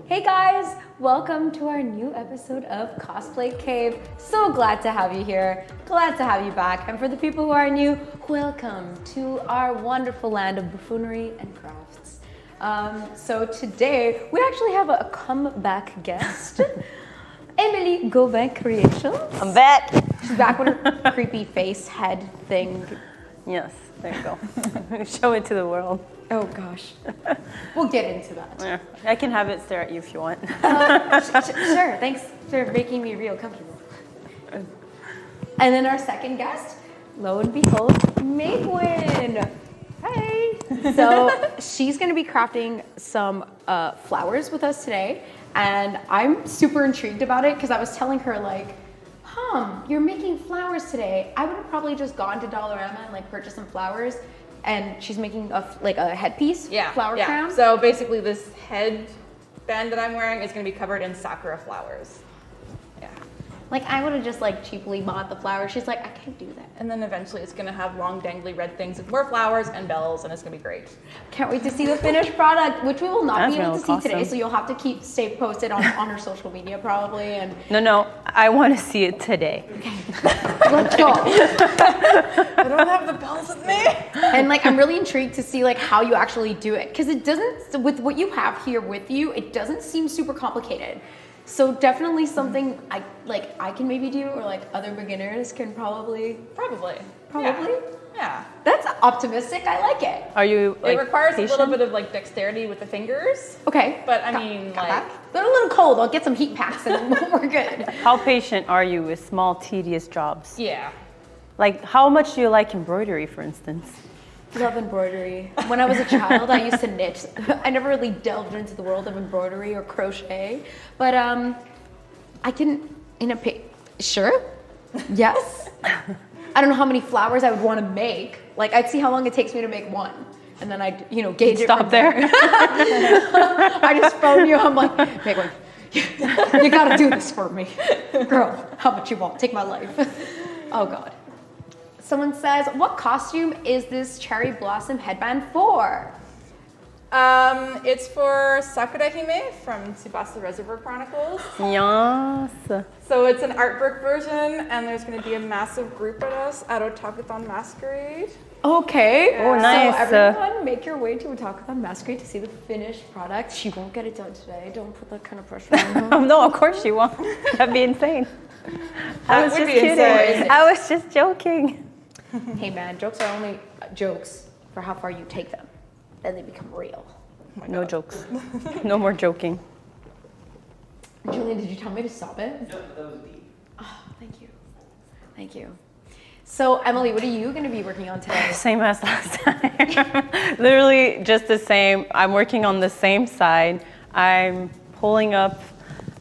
Hey guys, welcome to our new episode of Cosplay Cave. So glad to have you here, glad to have you back. And for the people who are new, welcome to our wonderful land of buffoonery and crafts. So today, we actually have a comeback guest, Emilie Gauvin Creations. I'm back. She's back with her creepy face head thing. Yes, there you go. Show it to the world. Oh gosh, we'll get into that. Yeah, I can have it stare at you if you want. Sure, thanks for making me real comfortable. And then our second guest, lo and behold, Mae-Gwyn. Hey. So she's gonna be crafting some flowers with us today. And I'm super intrigued about it because I was telling her like, you're making flowers today. I would have probably just gone to Dollarama and like purchased some flowers. And she's making a headpiece, flower crown. So basically this headband that I'm wearing is gonna be covered in sakura flowers. Yeah. Like I would have just like cheaply bought the flowers. She's like, I can't do that. And then eventually it's gonna have long dangly red things with more flowers and bells and it's gonna be great. Can't wait to see the finished product, which we will not be able to see awesome. today. So you'll have to stay posted on her social media probably. And No, I want to see it today. okay, let's go. I don't have the bells with me. And like, I'm really intrigued to see like how you actually do it. Cause it doesn't, with what you have here with you, it doesn't seem super complicated. So definitely something I can maybe do, or like other beginners can probably. Yeah. That's optimistic. I like it. Are you like It requires patient? a little bit of like dexterity with the fingers. Okay. But I mean like. They're a little cold. I'll get some heat packs and we're good. How patient are you with small, tedious jobs? Yeah. Like, how much do you like embroidery, for instance? Love embroidery. When I was a child, I used to knit. I never really delved into the world of embroidery or crochet, but I can sure, yes. I don't know how many flowers I would want to make. Like I'd see how long it takes me to make one, and then I'd gauge it. Stop there. I just phone you. I'm like, Mae-Gwyn, you gotta do this for me, girl. How much you want? Take my life. Oh God. Someone says, what costume is this cherry blossom headband for? It's for Sakura Hime from Tsubasa Reservoir Chronicles. Yes. So it's an art book version, and there's going to be a massive group at us at Otakuthon Masquerade. Okay. Oh, nice. So everyone, make your way to Otakuthon Masquerade to see the finished product. She won't get it done today. Don't put that kind of pressure on her. No, of course you won't. That'd be insane. I was just kidding. Insane. I was just joking. Hey man, jokes are only jokes for how far you take them. Then they become real. Oh No jokes. No more joking. Julian, did you tell me to stop it? No, that was deep. Oh, thank you. Thank you. So Emily, what are you going to be working on today? Same as last time. Literally just the same. I'm working on the same side. I'm pulling up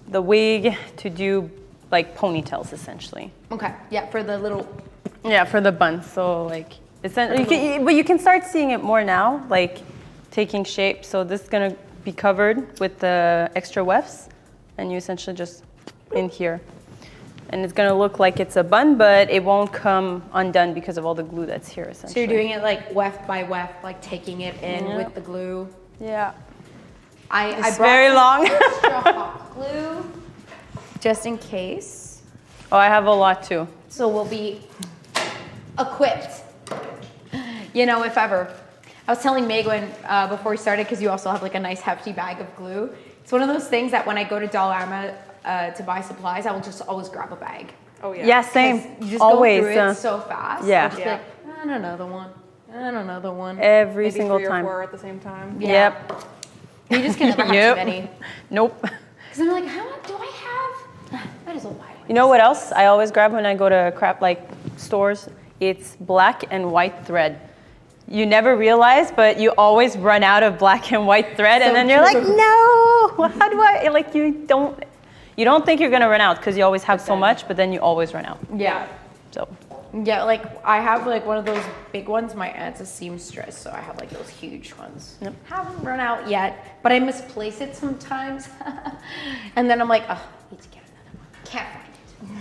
the wig to do like ponytails essentially. Okay, yeah, for the little... Yeah, for the buns. So like, but you can start seeing it more now, like taking shape. So this is gonna be covered with the extra wefts, and you essentially just in here. And it's gonna look like it's a bun, but it won't come undone because of all the glue that's here essentially. So you're doing it like weft by weft, like taking it in with the glue. Yeah. I It's brought very some long. extra hot glue, just in case. Oh, I have a lot too. So we'll be equipped, if ever. I was telling Mae-Gwyn before we started, because you also have like a nice hefty bag of glue. It's one of those things that when I go to Dollarama to buy supplies, I will just always grab a bag. Oh yeah. Yeah, same. You just Always. go through it so fast. Yeah. I'll just be like, and another one, and another one. Every Maybe single 3 or time. 4 at the same time. Yeah. Yep. You just can never have Yep. too many. Nope. Because I'm like, how much do I have? That is a lot. You know what else I always grab when I go to crap like stores? It's black and white thread. You never realize, but you always run out of black and white thread, and then you're like, no, how do I, like you don't think you're gonna run out because you always have so much, but then you always run out. Yeah. So. Yeah, like I have like one of those big ones. My aunt's a seamstress, so I have like those huge ones. Yep. Haven't run out yet, but I misplace it sometimes. And then I'm like, oh, I need to get another one. Can't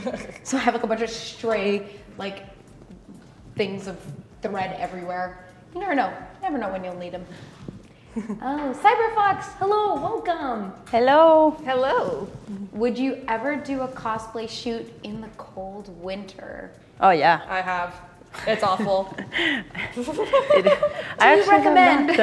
find it. So I have like a bunch of stray like things of thread everywhere. You never know. Never know when you'll need them. Oh, Cyberfox, hello, welcome. Hello. Hello. Would you ever do a cosplay shoot in the cold winter? Oh yeah. I have. It's awful. I Do you actually have recommend?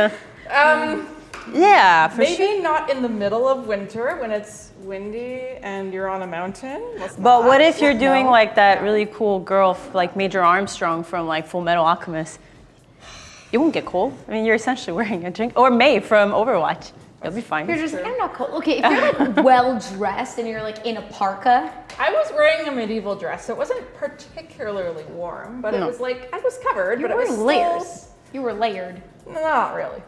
not, yeah, for Maybe sure. not in the middle of winter when it's windy and you're on a mountain. Let's But not. what if you're doing No. like that really cool girl, like Major Armstrong from like Full Metal Alchemist? You won't get cold. I mean, you're essentially wearing a drink. Or May from Overwatch. You'll be fine. You're just, I'm not cold. Okay, if you're like well dressed and you're like in a parka, I was wearing a medieval dress, so it wasn't particularly warm, but it No. was like I was covered, you're but it was wearing still, layers. You were layered. Not really.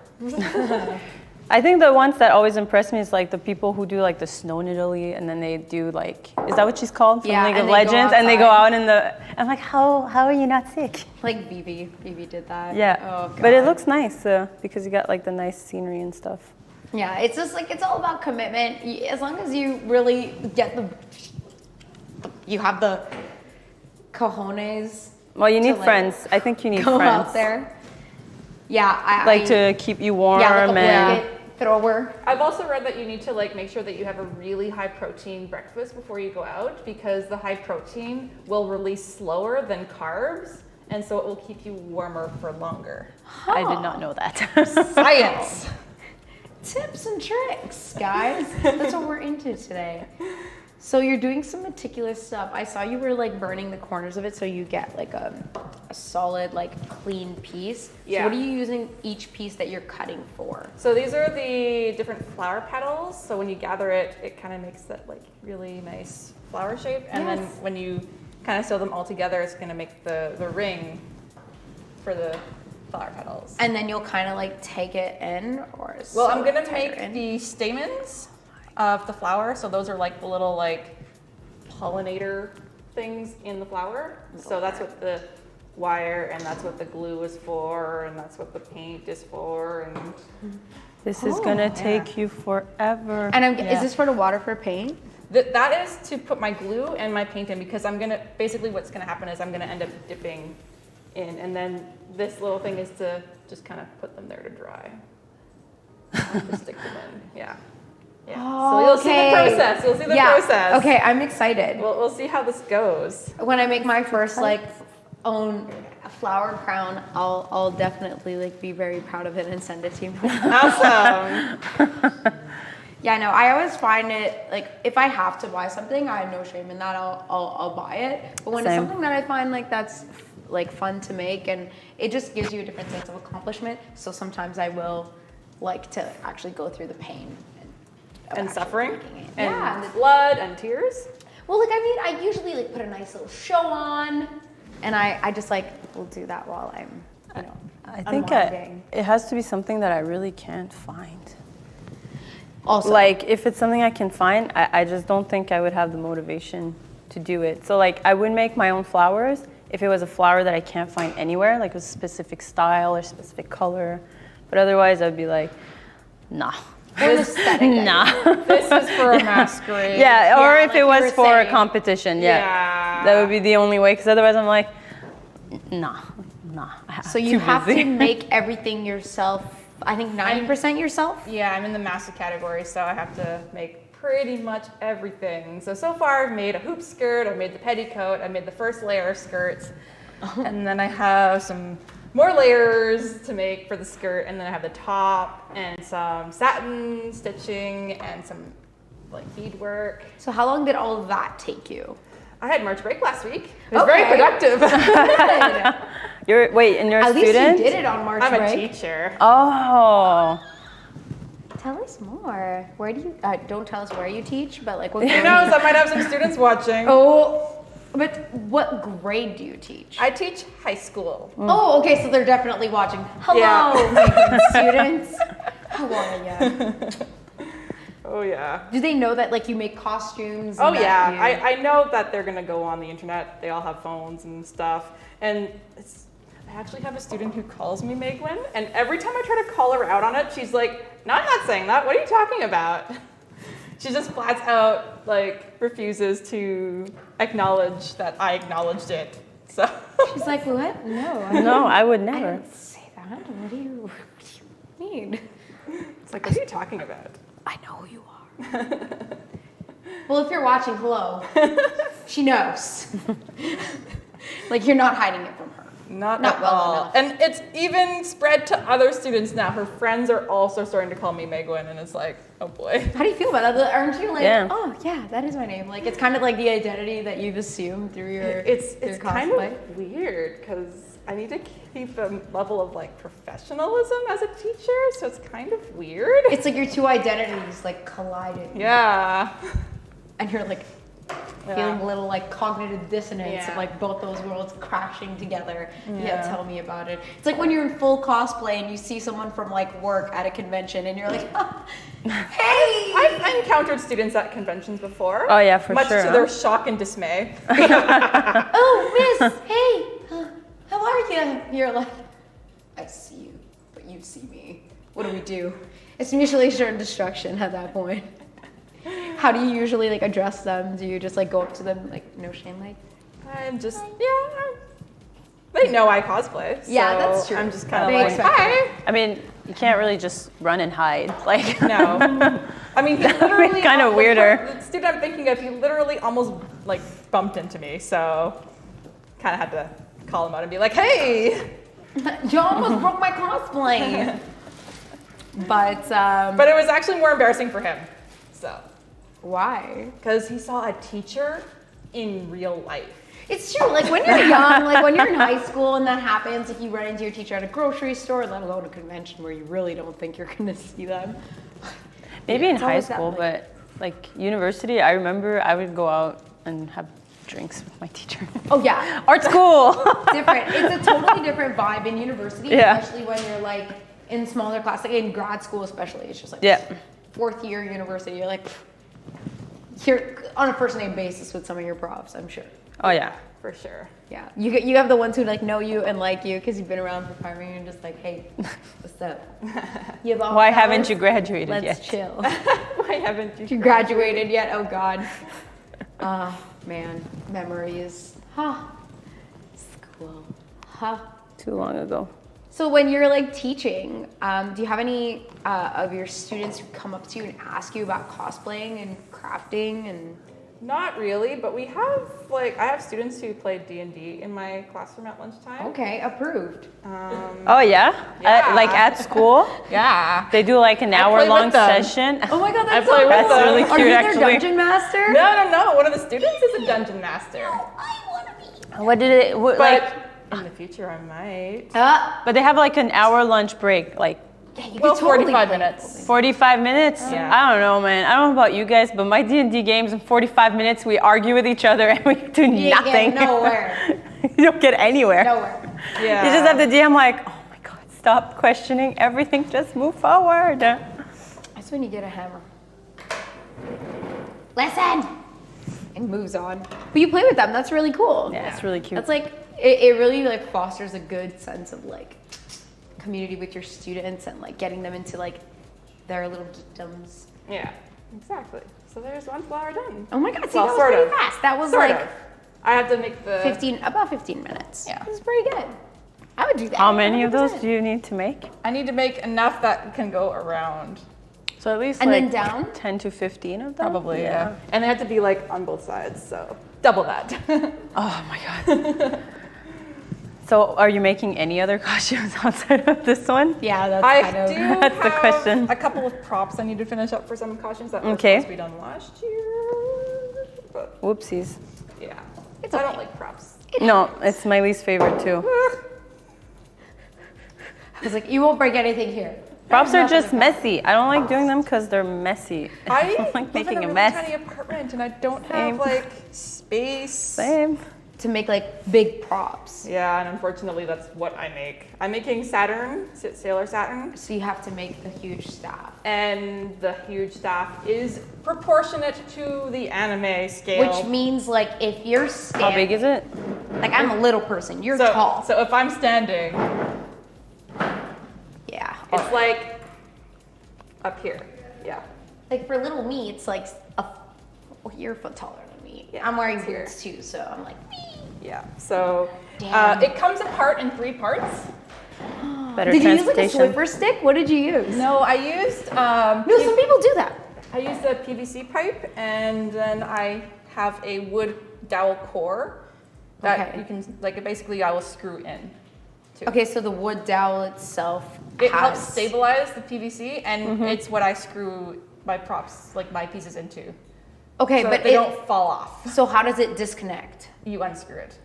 I think the ones that always impress me is like the people who do like the snow in Italy and then they do like, is that what she's called? From Yeah, League and of they go Legends and they go outside. out in the, I'm like, how are you not sick? Like Vivi did that. Yeah, Oh, God. but it looks nice because you got like the nice scenery and stuff. Yeah, it's just like, it's all about commitment. As long as you really get you have the cojones Well, you need like, friends. I think you need go friends. out there. Yeah, Like to keep you warm yeah, like a and blanket thrower. I've also read that you need to like make sure that you have a really high protein breakfast before you go out because the high protein will release slower than carbs, and so it will keep you warmer for longer. I did not know that. Science. Tips and tricks, guys. That's what we're into today. So you're doing some meticulous stuff. I saw you were like burning the corners of it so you get like a solid, like clean piece. Yeah. So what are you using each piece that you're cutting for? So these are the different flower petals. So when you gather it, it kind of makes that like really nice flower shape. And then Yes. when you kind of sew them all together, it's going to make the ring for the flower petals. And then you'll kind of like take it in or Well, I'm sew going it to tighter make in? the stamens of the flower. So those are like the little like pollinator things in the flower. So that's what the wire and that's what the glue is for and that's what the paint is for. And This is Oh, gonna take you forever. And Yeah. is this for the water for paint? that is to put my glue and my paint in because I'm gonna, basically what's gonna happen is I'm gonna end up dipping in and then this little thing is to just kind of put them there to dry. Just stick them in, yeah. Yeah. So you'll see the process, you'll see the process. Okay, I'm excited. We'll see how this goes. When I make my first like own flower crown, I'll definitely like be very proud of it and send it to you. Awesome. Yeah, no, I always find it like if I have to buy something, I have no shame in that. I'll buy it. But when Same. it's something that I find like that's like fun to make and it just gives you a different sense of accomplishment. So sometimes I will like to actually go through the pain of And actually suffering making it. and Yeah. blood and tears. Well, like I usually like put a nice little show on, and I just like will do that while I'm, you know, I think unwinding. it has to be something that I really can't find. Also, Like if it's something I can find, I just don't think I would have the motivation to do it. So like I would make my own flowers if it was a flower that I can't find anywhere, like a specific style or specific color. But otherwise I'd be like, nah. or the aesthetic. Nah. This is for a masquerade. Yeah, or Yeah, if like it you was were for a saying. competition, yeah. Yeah. That would be the only way, because otherwise I'm like, nah. So you have to make everything yourself. I think 90% yourself. Yeah, I'm in the massive category, so I have to make pretty much everything. So far I've made a hoop skirt, I've made the petticoat, I made the first layer of skirts, and then I have some more layers to make for the skirt, and then I have the top and some satin stitching and some like beadwork. So how long did all of that take you? I had March break last week. It was very Okay. productive. Good. You're a At least student? you did it on March I'm a break. teacher. Oh. Tell us more. Where do you? Don't tell us where you teach, but like what? Who grade? knows, I might have some students watching. Oh, but what grade do you teach? I teach high school. Oh, okay, so they're definitely watching. Hello, Yeah. Mae-Gwyn students. How are you? Oh yeah. Do they know that like you make costumes? Oh and that yeah, you- I know that they're gonna go on the internet. They all have phones and stuff. And I actually have a student who calls me Mae-Gwyn, and every time I try to call her out on it, she's like, "No, I'm not saying that. What are you talking about?" She just flats out like refuses to acknowledge that I acknowledged it. So She's like, what? No, No, I would I never. didn't say that. What do you mean? It's like, what are you talking about? I know who you are. Well, if you're watching, hello. She knows. Like, you're not hiding it from her. Not Not at well all. enough. And it's even spread to other students now. Her friends are also starting to call me Mae-Gwyn, and it's like, oh boy. How do you feel about that? Aren't you like, Yeah. oh yeah, that is my name? Like, it's kind of like the identity that you've assumed through your It's your kind cosplay. of weird because I need to keep a level of like professionalism as a teacher, so it's kind of weird. It's like your two identities like colliding. Yeah. And you're like feeling a little like cognitive dissonance of Yeah. like both those worlds crashing together. Yeah, Yeah. tell me about it. It's like when you're in full cosplay and you see someone from like work at a convention and you're like, hey! I've encountered students at conventions before. Oh, yeah, for much sure, to huh? their shock and dismay. Oh, miss, hey, how are you? You're like, I see you, but you see me. What do we do? It's mutually assured destruction at that point. How do you usually like address them? Do you just like go up to them like no shame like? I'm just they know I cosplay. So Yeah, that's true. I'm just kind They of like, expect hi. I mean, you can't really just run and hide. Like, No. I mean, he literally Kinda weirder. The student I'm thinking of, he literally almost like bumped into me, so kind of had to call him out and be like, hey. You almost broke my cosplay. But But it was actually more embarrassing for him. So, why? because he saw a teacher in real life. It's true. Like when you're young, like when you're in high school and that happens, if you run into your teacher at a grocery store, let alone a convention where you really don't think you're gonna see them. maybe in It's high always that, school, like- but like university, I remember I would go out and have drinks with my teacher. Oh yeah, Art school. different. It's a totally different vibe in university, Yeah. especially when you're like in smaller class, like in grad school especially. It's just like Yeah. fourth year university. You're like you're on a first name basis with some of your profs, I'm sure. Oh yeah. For sure. Yeah, you have the ones who like know you and like you because you've been around for 5 years and just like, hey, what's up? You have all Why powers? haven't you graduated Let's yet? chill. Why haven't you? You graduated yet? Oh God. Oh man, memories. Huh. School. Huh. Too long ago. So when you're like teaching, do you have any of your students who come up to you and ask you about cosplaying and crafting and? Not really, but we have like I have students who play D&D in my classroom at lunchtime. Okay, approved. Oh yeah? Yeah. Like at school? Yeah. They do like an play hour-long with them. session. Oh my God, that's I play so with cool. them. really Are cute, you their actually. dungeon master? No. One of the students is a dungeon master. I want to be. What did it But like? in the future, I might. But they have like an hour lunch break, like Yeah, you Well, could totally 45 play minutes. 45 minutes. Yeah. I don't know, man. I don't know about you guys, but my D&D games in 45 minutes, we argue with each other and we do You ain't nothing. getting nowhere. You don't get anywhere. Nowhere. Yeah. You just have the DM like, oh my god, stop questioning everything. Just move forward. That's when you get a hammer. Listen! And moves on. But you play with them. That's really cool. Yeah, it's really cute. That's like, it really like fosters a good sense of like community with your students and like getting them into like their little geekdoms. Yeah. Exactly. So there's one flower done. Oh my God, see, Well, that was sort pretty of. fast. That was Sort like of. I have to make the 15 minutes. Yeah. This is pretty good. I would do that. How many of those 100%. do you need to make? I need to make enough that can go around. So at least And like then down? 10 to 15 of them? Probably, yeah. And they have to be like on both sides, so double that. Oh my god. So are you making any other costumes outside of this one? Yeah, that's I kind of. do That's the have question. a couple of props I need to finish up for some costumes that were Okay. supposed to be done last year. But Whoopsies. yeah, It's I okay. don't like props. No, it's my least favorite too. I was like, you won't break anything here. Props are Nothing just about messy. I don't like doing them because they're messy. I don't like live making in a really mess. tiny apartment and I don't Same. have like space. Same. To make like big props. Yeah, and unfortunately that's what I make. I'm making Saturn, Sailor Saturn, So you have to make the huge staff. and the huge staff is proportionate to the anime scale. Which means like if you're standing. How big is it? Like I'm a little person. You're so, tall. So if I'm standing, Yeah. it's alright. like up here. Yeah. Like for little me, it's like you're a foot taller than me. Yeah, I'm wearing it's here. boots too, so I'm like, Yeah. So Damn. it comes apart in 3 parts. better Did you use like a transportation. Swiffer stick? What did you use? No, I used No, some people do that. I used a PVC pipe, and then I have a wood dowel core that Okay. you can like basically I will screw in. To. Okay, so the wood dowel itself It has... helps stabilize the PVC, and it's what I screw my props, like my pieces into. Okay, so but that they don't fall off. So how does it disconnect? You unscrew it.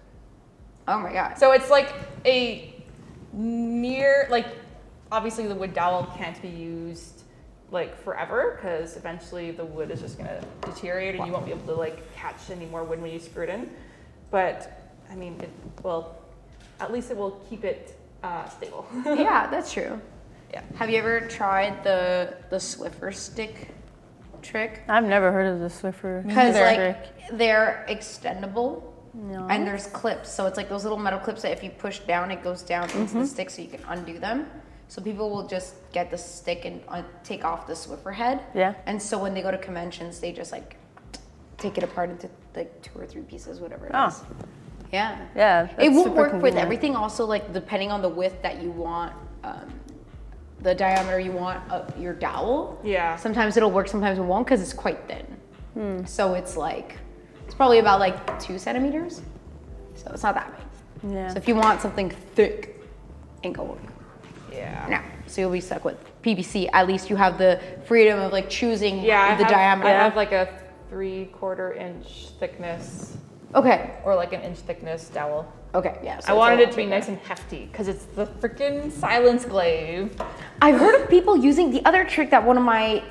Oh my god. So it's like a near, like obviously the wood dowel can't be used like forever because eventually the wood is just gonna deteriorate and you won't be able to like catch any more wood when you screw it in. But I mean, it will, at least it will keep it stable. Yeah, that's true. Yeah. Have you ever tried the Swiffer stick trick? I've never heard of the Swiffer. Because trick. like they're extendable No. and there's clips. So it's like those little metal clips that if you push down, it goes down into the stick so you can undo them. So people will just get the stick and take off the Swiffer head. Yeah. And so when they go to conventions, they just like take it apart into like 2 or 3 pieces, whatever it Oh. is. Yeah. Yeah. It that's won't super work with convenient. everything. Also, like depending on the width that you want, the diameter you want of your dowel. Yeah. Sometimes it'll work, sometimes it won't, because it's quite thin. So it's like, it's probably about like 2 centimeters. So it's not that big. Yeah. So if you want something thick, ain't gonna work. Yeah. No. So you'll be stuck with PVC. At least you have the freedom of like choosing Yeah. the diameter. I have like a 3/4 inch thickness Okay. or like an inch thickness dowel. Okay. Yeah. So I it's wanted a it lot to be bigger. nice and hefty because it's the freaking silence glaive. I've heard of people using the other trick that one of my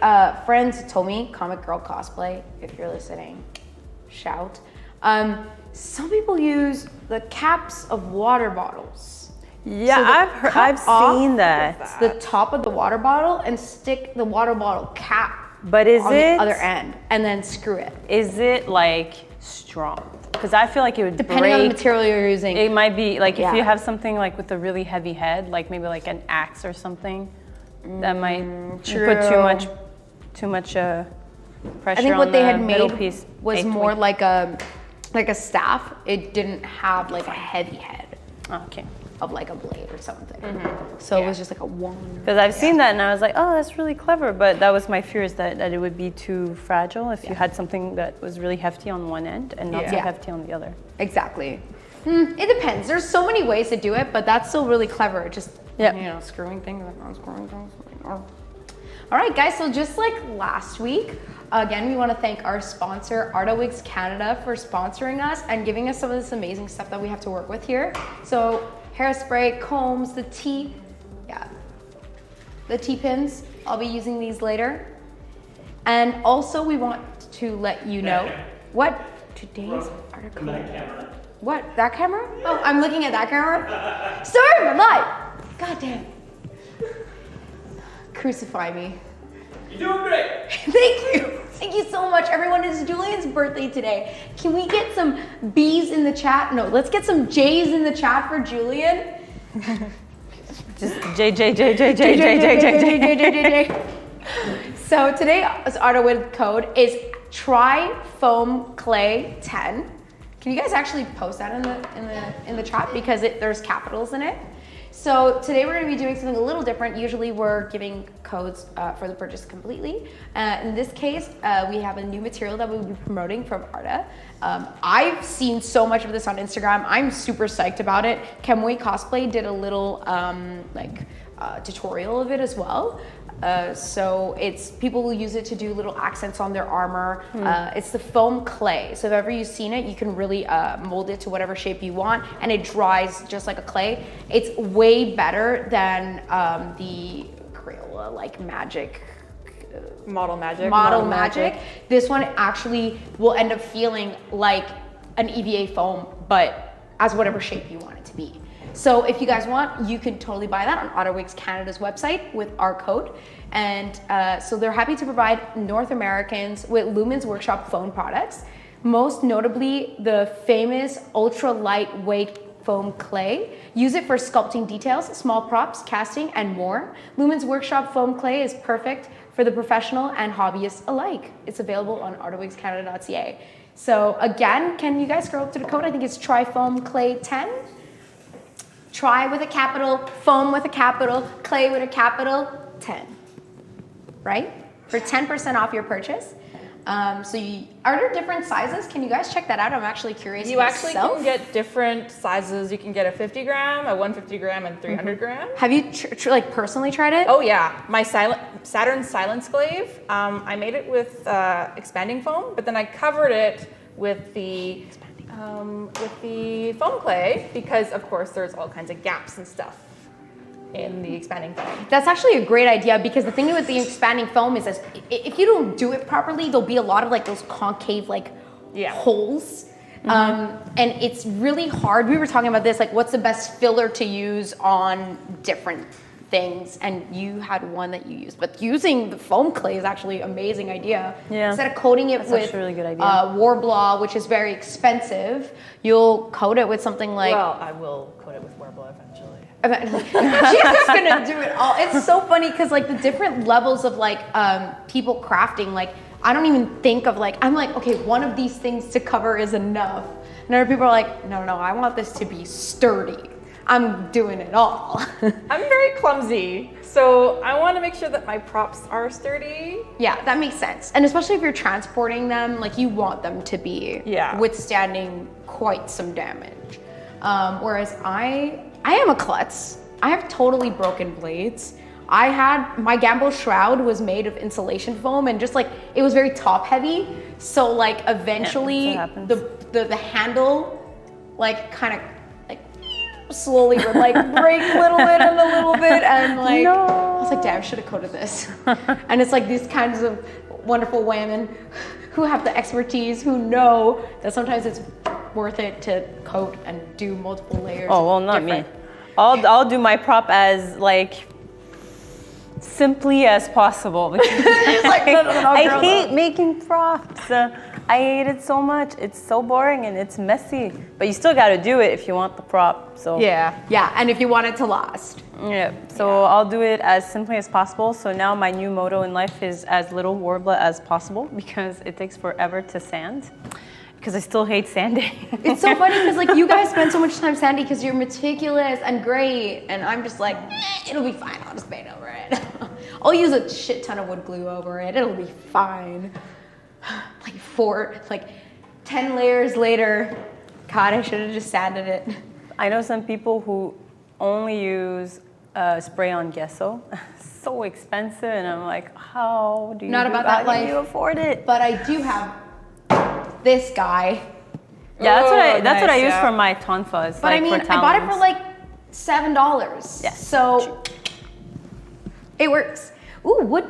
friends told me, Comic Girl Cosplay, if you're listening, shout. Some people use the caps of water bottles. Yeah, So the I've cut off seen that. The top of the water bottle and stick the water bottle cap But is on it the other end and then screw it. Is it like strong? Because I feel like it would Depending on the break. material you're using. It might be like Yeah. if you have something like with a really heavy head, like maybe like an axe or something, that might put true. too much pressure I think on what they the had middle made piece. was Eighth more weight. like a staff. It didn't have like a heavy head Oh, okay. of like a blade or something. So it was just like a wand. Because I've seen that and I was like, oh, that's really clever. But that was my fear, is that it would be too fragile if you had something that was really hefty on one end and not so Yeah. hefty on the other. Exactly. It depends. There's so many ways to do it, but that's still really clever. Just screwing things like unscrewing things. All right, guys. So just like last week, again, we want to thank our sponsor, Artawigs Canada, for sponsoring us and giving us some of this amazing stuff that we have to work with here. So hairspray, combs, the T pins. I'll be using these later. And also, we want to let you know what today's article. What, that camera? Oh, I'm looking at that camera. Sorry, I'm live. God damn. Crucify me. You're doing great. Thank you. Thank you so much, everyone. It's Julian's birthday today. Can we get some B's in the chat? No, let's get some J's in the chat for Julian. Just J. So today's Artawid code is TryFoamClay10. Can you guys actually post that in the chat, because there's capitals in it? So today we're going to be doing something a little different. Usually we're giving codes for the purchase completely. In this case, we have a new material that we'll be promoting from Arta. I've seen so much of this on Instagram. I'm super psyched about it. Mae-Gwyn Cosplay did a little tutorial of it as well. So people will use it to do little accents on their armor. It's the foam clay. So if ever you've seen it, you can really mold it to whatever shape you want, and it dries just like a clay. It's way better than the Crayola like magic. Model magic. Model magic. This one actually will end up feeling like an EVA foam, but as whatever shape you want it to be. So if you guys want, you can totally buy that on Artawigs Canada's website with our code. And so they're happy to provide North Americans with Lumen's Workshop foam products, most notably the famous ultra lightweight foam clay. Use it for sculpting details, small props, casting, and more. Lumen's Workshop foam clay is perfect for the professional and hobbyists alike. It's available on artawigscanada.ca. So again, can you guys scroll up to the code? I think it's TryFoamClay10. Try with a capital, foam with a capital, clay with a capital, 10. Right? For 10% off your purchase. Are there different sizes? Can you guys check that out? I'm actually curious. You actually can get different sizes. You can get a 50 gram, a 150 gram, and 300 gram. Have you like personally tried it? Oh yeah, my Saturn Silence Glaive. I made it with expanding foam, but then I covered it with the foam clay because, of course, there's all kinds of gaps and stuff in the expanding foam. That's actually a great idea because the thing with the expanding foam is if you don't do it properly, there'll be a lot of like those concave holes. And it's really hard. We were talking about this, like what's the best filler to use on different things, and you had one that you used. But using the foam clay is actually an amazing idea. Yeah. Instead of coating it with a really good idea. Warblaw, which is very expensive, you'll coat it with something like... Well, I will coat it with Warblaw eventually. She's just gonna do it all. It's so funny because like the different levels of like people crafting, like I don't even think of like, I'm like, okay, one of these things to cover is enough. And other people are like, no, I want this to be sturdy. I'm doing it all. I'm very clumsy, so I want to make sure that my props are sturdy. Yeah, that makes sense. And especially if you're transporting them, like you want them to be withstanding quite some damage. Whereas I am a klutz. I have totally broken blades. My Gamble shroud was made of insulation foam and just like, it was very top heavy. So like eventually the handle like kind of like slowly would like break little bit and a little bit. And like, I was like, damn, I should have coated this. And it's like these kinds of wonderful women who have the expertise, who know that sometimes it's worth it to coat and do multiple layers. Oh, well, not me. I'll do my prop as like simply as possible because I hate making props. I hate it so much. It's so boring and it's messy. But you still got to do it if you want the prop. So yeah, and if you want it to last. Yeah. So I'll do it as simply as possible. So now my new motto in life is as little Warbler as possible because it takes forever to sand. Because I still hate sanding. It's so funny because like you guys spend so much time sanding because you're meticulous and great, and I'm just like, it'll be fine. I'll just paint over it. I'll use a shit ton of wood glue over it. It'll be fine. Like 10 layers later, God, I should have just sanded it. I know some people who only use spray-on gesso. So expensive, and I'm like, how do you? Not about that life. How do you afford it? But I do have this guy. Yeah, that's what I use for my tonfas. But like, I mean, I bought it for like $7. Yeah. So it works. Ooh, wood.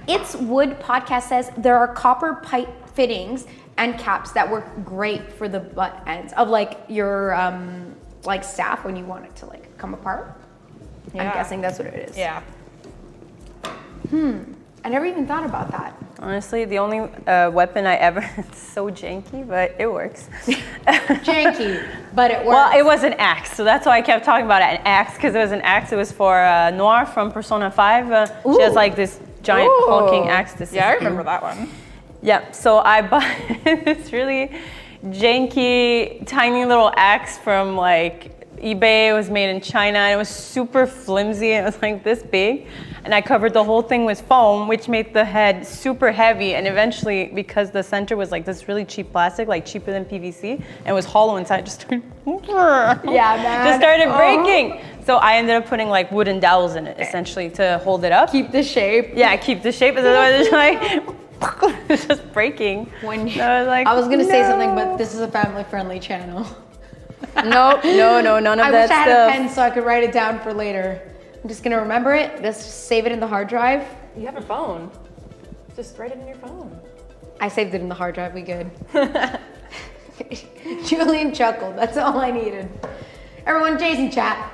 It's Wood podcast says there are copper pipe fittings and caps that work great for the butt ends of like your like staff when you want it to like come apart. Yeah. I'm guessing that's what it is. Yeah. I never even thought about that. Honestly, the only weapon I ever, it's so janky, but it works. Janky, but it works. Well, it was an axe, so that's why I kept talking about it, an axe, because it was an axe. It was for Noir from Persona 5. She has like this giant hulking axe. Yeah, I remember that one. Yeah, so I bought this really janky, tiny little axe from like eBay. It was made in China, and it was super flimsy. It was like this big. And I covered the whole thing with foam, which made the head super heavy. And eventually, because the center was like this really cheap plastic, like cheaper than PVC, and it was hollow inside, just started, just started breaking. So I ended up putting like wooden dowels in it, essentially, to hold it up. Keep the shape. Yeah, keep the shape. And otherwise, it's like, it's just breaking. I was gonna say something, but this is a family-friendly channel. No, none of that stuff. I wish I had a pen so I could write it down for later. I'm just gonna remember it. Just save it in the hard drive. You have a phone. Just write it in your phone. I saved it in the hard drive. We good. Julian chuckled. That's all I needed. Everyone, Jason chat.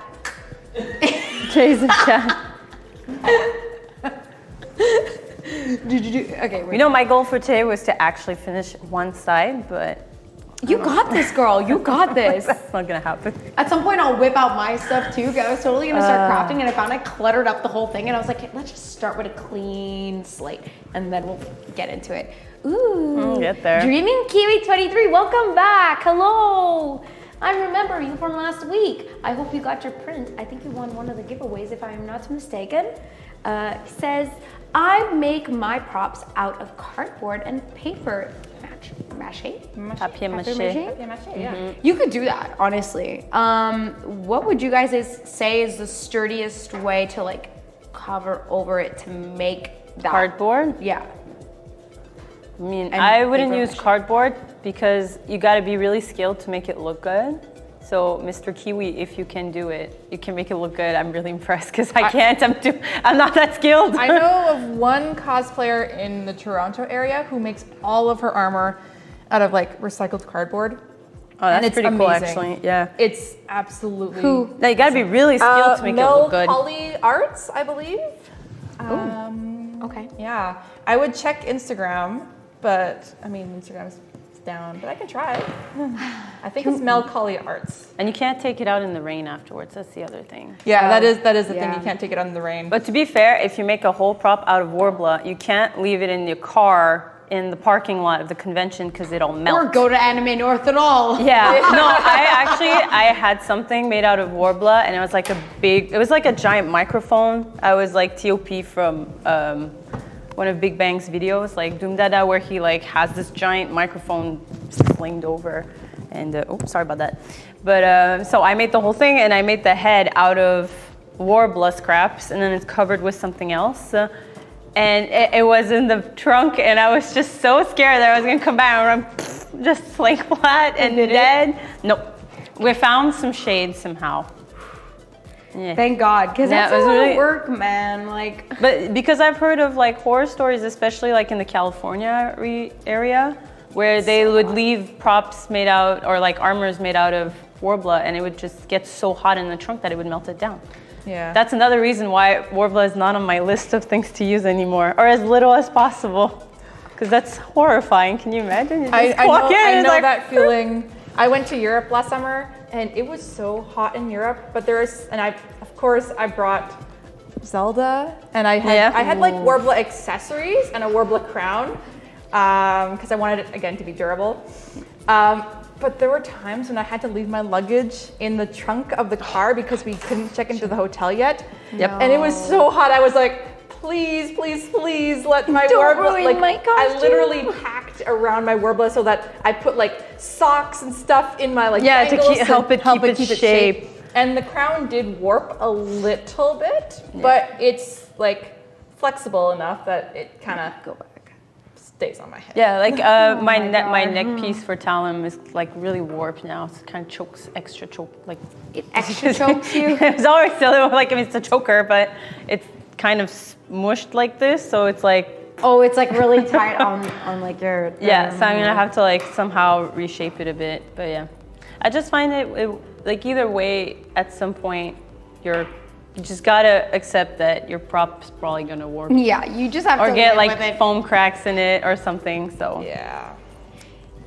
Jason chat. Okay. Wait. You know, my goal for today was to actually finish one side, but you got this, girl. You got this. That's not gonna happen. At some point, I'll whip out my stuff too. I was totally gonna start crafting, and I found I cluttered up the whole thing, and I was like, let's just start with a clean slate, and then we'll get into it. Ooh. Get there. Dreaming Kiwi 23, welcome back. Hello. I remember you from last week. I hope you got your print. I think you won one of the giveaways, if I am not mistaken. Says, I make my props out of cardboard and paper. Papier-mâché. Yeah. You could do that, honestly. What would you guys say is the sturdiest way to like cover over it to make that? Cardboard? Yeah. I mean, And I wouldn't paper use mache. cardboard because you got to be really skilled to make it look good. So, Mr. Kiwi, if you can do it, you can make it look good. I'm really impressed because I can't. I'm not that skilled. I know of one cosplayer in the Toronto area who makes all of her armor out of like recycled cardboard. Oh, that's it's pretty cool, amazing. actually. Yeah. It's absolutely. Who? Now, you got to be really skilled to make it look good. Mae-Gwyn Arts, I believe. Okay. Yeah, I would check Instagram, but I mean Instagram's down, but I can try. I think it's Mae-Gwyn Arts. And you can't take it out in the rain afterwards. That's the other thing. Yeah, that is the thing. yeah. You can't take it out in the rain. But to be fair, if you make a whole prop out of Warbler, you can't leave it in your car in the parking lot of the convention because it'll melt. Or go to Anime North at all. Yeah, no, I had something made out of Warbler, and it was like a giant microphone. I was like TOP from one of Big Bang's videos, like Doom Dada, where he like has this giant microphone slinged over. And sorry about that. But so I made the whole thing, and I made the head out of Warbler scraps, and then it's covered with something else. And it was in the trunk, and I was just so scared that I was gonna come back and I'm just like flat and dead. Nope. We found some shade somehow. Yeah. Thank God, because Yeah, that's it was a lot really- of work, man. Like, But because I've heard of like horror stories, especially like in the California area, where they would leave props made out or like armors made out of Warbler, and it would just get so hot in the trunk that it would melt it down. Yeah. That's another reason why Warbler is not on my list of things to use anymore, or as little as possible, because that's horrifying. Can you imagine? You just walk in and I it's know like, that feeling. I went to Europe last summer, and it was so hot in Europe. But of course, I brought Zelda, and I had like Warbler accessories and a Warbler crown, because I wanted it again to be durable. But there were times when I had to leave my luggage in the trunk of the car because we couldn't check into the hotel yet. Yep. And it was so hot. I was like, please, please, please let my Don't Warbler. ruin Like, my I costume. literally packed around my Warbler so that I put like socks and stuff in my like yeah, to bangles help it keep its shape. And the crown did warp a little bit, but it's like flexible enough that it kind of stays on my head. Yeah, like my God. neck piece for Talum is like really warped now. It kind of chokes, extra choke, like it extra chokes you. It's always still like, I mean, it's a choker, but it's kind of smushed like this, so it's like. Oh, it's like really tight on like your. Yeah, so I'm gonna have to like somehow reshape it a bit, but yeah. I just find it like either way, at some point, you just gotta accept that your prop's probably gonna warp. Yeah, you just have Or to get live like with it. foam cracks in it or something, so. Yeah.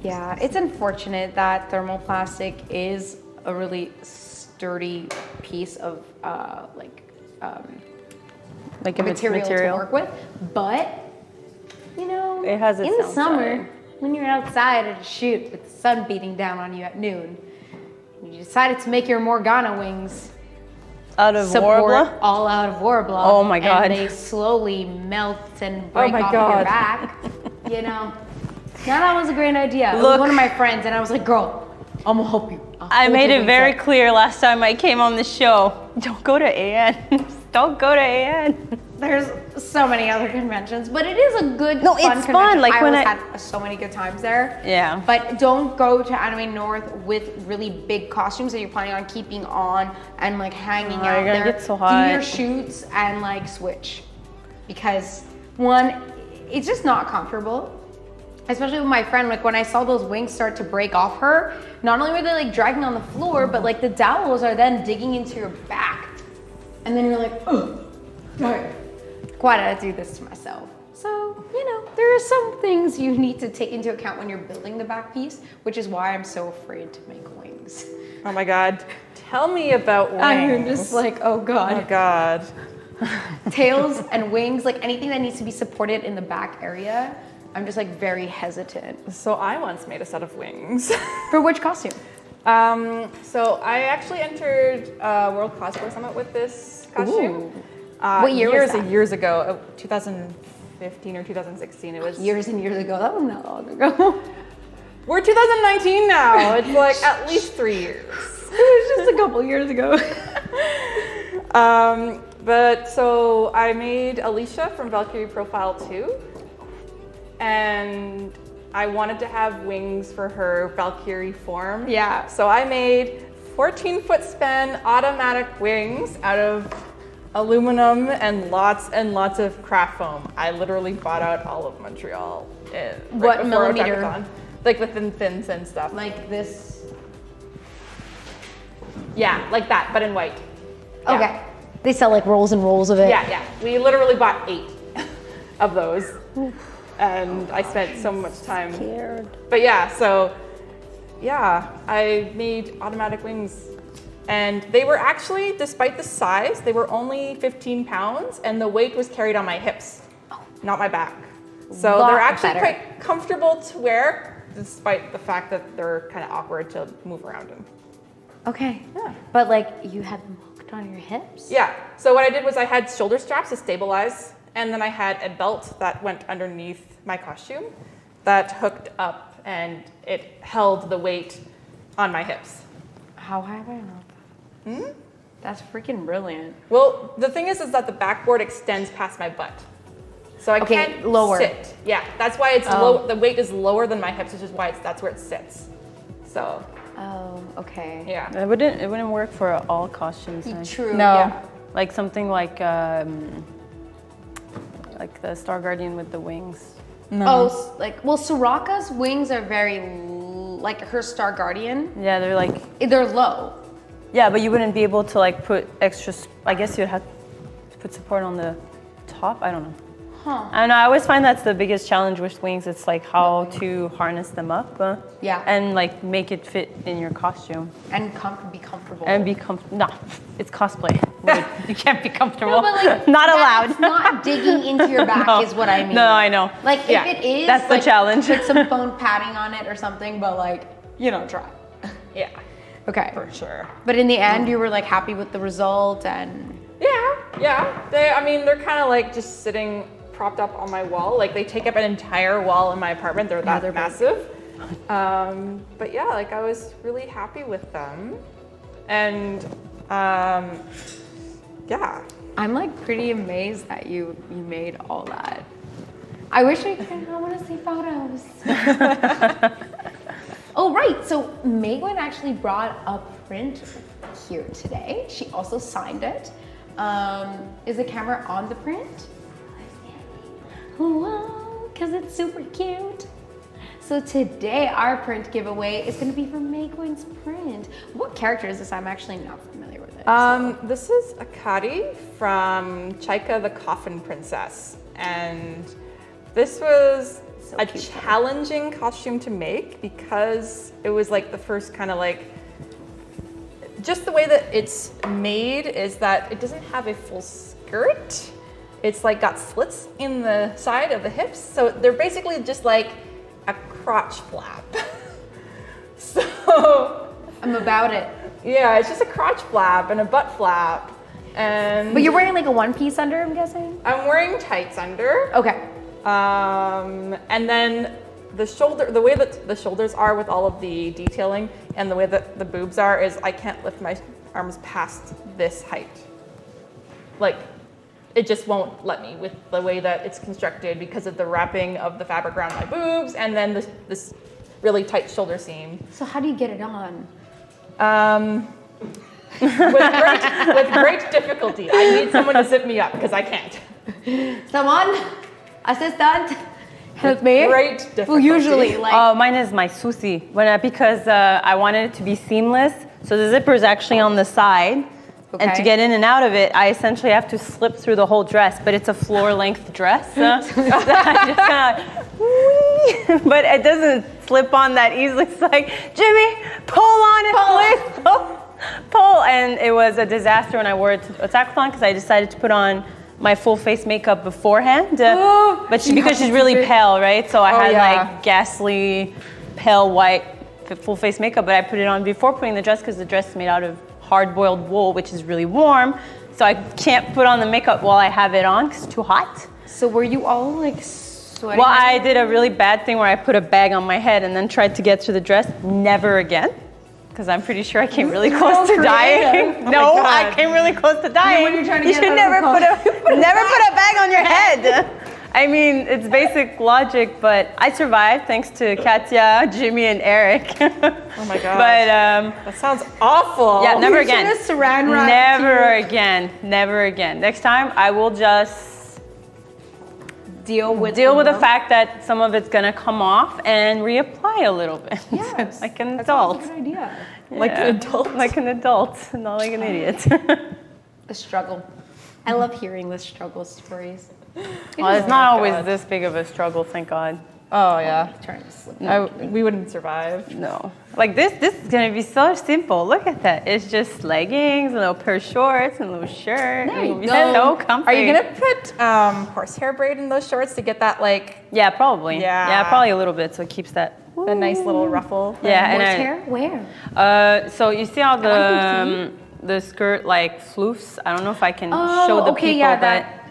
Yeah, it's unfortunate that thermoplastic is a really sturdy piece of Like a material to work with, but you know, It has its in the downside. summer when you're outside at a shoot with the sun beating down on you at noon, you decided to make your Morgana wings Out of support Warbler? all out of Warbler. Oh my God. And they slowly melt and break my off God. your back. You know, now that was a great idea. It was Look. one of my friends, and I was like, "Girl, I'm gonna help you." I made it very clear last time I came on the show. Don't go to AN. Don't go to AN. There's so many other conventions, but it is a good, No, fun it's convention. fun, like I when always I- had so many good times there. Yeah. But don't go to Anime North with really big costumes that you're planning on keeping on and like hanging Oh, out you're gonna there. get so hot. Do your shoots and like switch, because one, it's just not comfortable. Especially with my friend, like when I saw those wings start to break off her, not only were they like dragging on the floor, but like the dowels are then digging into your back. And then you're like, ugh, why did I do this to myself? So, you know, there are some things you need to take into account when you're building the back piece, which is why I'm so afraid to make wings. Oh my God. Tell me about wings. I'm just like, oh Oh God. God. Tails and wings, like anything that needs to be supported in the back area, I'm just like very hesitant. So I once made a set of wings. For which costume? So I actually entered World Cosplay Summit with this costume. What year was that? Years ago, 2015 or 2016. It was Years and years ago. That was not long ago. We're 2019 now. It's like at least 3 years. It was just a couple years ago. But so I made Alicia from Valkyrie Profile 2, and I wanted to have wings for her Valkyrie form. Yeah. So I made 14-foot span automatic wings out of aluminum and lots of craft foam. I literally bought out all of Montreal. What millimeter? Otakuthon. Like the thins and stuff. Like this. Yeah, like that, but in white. Yeah. Okay. They sell like rolls and rolls of it. Yeah. We literally bought 8 of those. And I spent so much time. Scared. But yeah, so yeah, I made automatic wings. And they were actually, despite the size, they were only 15 pounds and the weight was carried on my hips, not my back. So they're actually quite comfortable to wear, despite the fact that they're kind of awkward to move around in. Okay. Yeah. But like you had them hooked on your hips? Yeah, so what I did was I had shoulder straps to stabilize, and then I had a belt that went underneath my costume that hooked up and it held the weight on my hips. How have I not? That's freaking brilliant. Well, the thing is that the backboard extends past my butt. So I can't lower. sit. Yeah, that's why it's low. The weight is lower than my hips, which is why that's where it sits. So. Oh, okay. Yeah. It wouldn't work for all costumes. Right? True. No. Yeah. Like something like the Star Guardian with the wings. No. Oh, well, Soraka's wings are very, like her Star Guardian. Yeah, They're low. Yeah, but you wouldn't be able to like put extra. I guess you'd have to put support on the top. I don't know. Huh. I don't know. I always find that's the biggest challenge with wings. It's like how to harness them up. Yeah. And like make it fit in your costume. And be comfortable. And be comfortable. No, it's cosplay. You can't be comfortable. No, but like not allowed. It's not digging into your back is what I mean. No, I know. Like if it is, that's the challenge. Put some foam padding on it or something, but like, try. Yeah. Okay. For sure. But in the end, you were like happy with the result and. Yeah. They're kind of like just sitting propped up on my wall. Like they take up an entire wall in my apartment. They're that massive. But yeah, like I was really happy with them. And yeah. I'm like pretty amazed that you made all that. I wish I want to see photos. Oh, right. So Mae-Gwyn actually brought a print here today. She also signed it. Is the camera on the print? Whoa, because it's super cute. So today our print giveaway is going to be for Mae-Gwyn's print. What character is this? I'm actually not familiar with it. This is Akari from Chaika the Coffin Princess. And this was a challenging costume to make because it was like the first kind of like, just the way that it's made is that it doesn't have a full skirt. It's like got slits in the side of the hips. So they're basically just like a crotch flap. So I'm about it. Yeah, it's just a crotch flap and a butt flap. And but you're wearing like a one piece under, I'm guessing? I'm wearing tights under. Okay. And then the way that the shoulders are with all of the detailing and the way that the boobs are is I can't lift my arms past this height. Like, it just won't let me with the way that it's constructed because of the wrapping of the fabric around my boobs and then this really tight shoulder seam. So how do you get it on? With great difficulty. I need someone to zip me up because I can't. Someone? Assistant? Help me? Great difficulty. Well, usually, like... mine is my susi. Because I wanted it to be seamless, so the zipper is actually on the side. Okay. And to get in and out of it, I essentially have to slip through the whole dress, but it's a floor-length dress. So I just kind of, but it doesn't slip on that easily. It's like, Jimmy, pull on it, please. Pull. And it was a disaster when I wore it to Otakuthon because I decided to put on my full face makeup beforehand. But because she's really pale, right? So I had like ghastly, pale white full face makeup, but I put it on before putting the dress because the dress is made out of hard-boiled wool, which is really warm. So I can't put on the makeup while I have it on because it's too hot. So were you all like sweating? Well, I did a really bad thing where I put a bag on my head and then tried to get through the dress. Never again. Because I'm pretty sure I came really close to dying. No, I came really close to dying. when you're trying to You get should out never of the put a bag on your head. I mean, it's basic logic, but I survived thanks to Katya, Jimmy, and Eric. Oh my god. But that sounds awful. yeah, never You again. should've saran wrapped Never again. Never again. Next time, I will just deal with the fact that some of it's gonna come off and reapply a little bit. Yes. Like an That's adult. a good idea. Like an adult. Like an adult, not like an idiot. The struggle. I love hearing the struggle stories. Well, it's not always this big of a struggle, thank God. Oh yeah. Trying to slip. We wouldn't survive. No. Like this is gonna be so simple. Look at that. It's just leggings, a little pair of shorts, and a little shirt. There It's you gonna be go. so comfy. Are you gonna put horsehair braid in those shorts to get that like Yeah, probably. Yeah. probably a little bit so it keeps that. the nice little ruffle? Yeah, Horsehair? Where? So you see how the skirt like floofs? I don't know if I can show the okay, people, yeah, but that.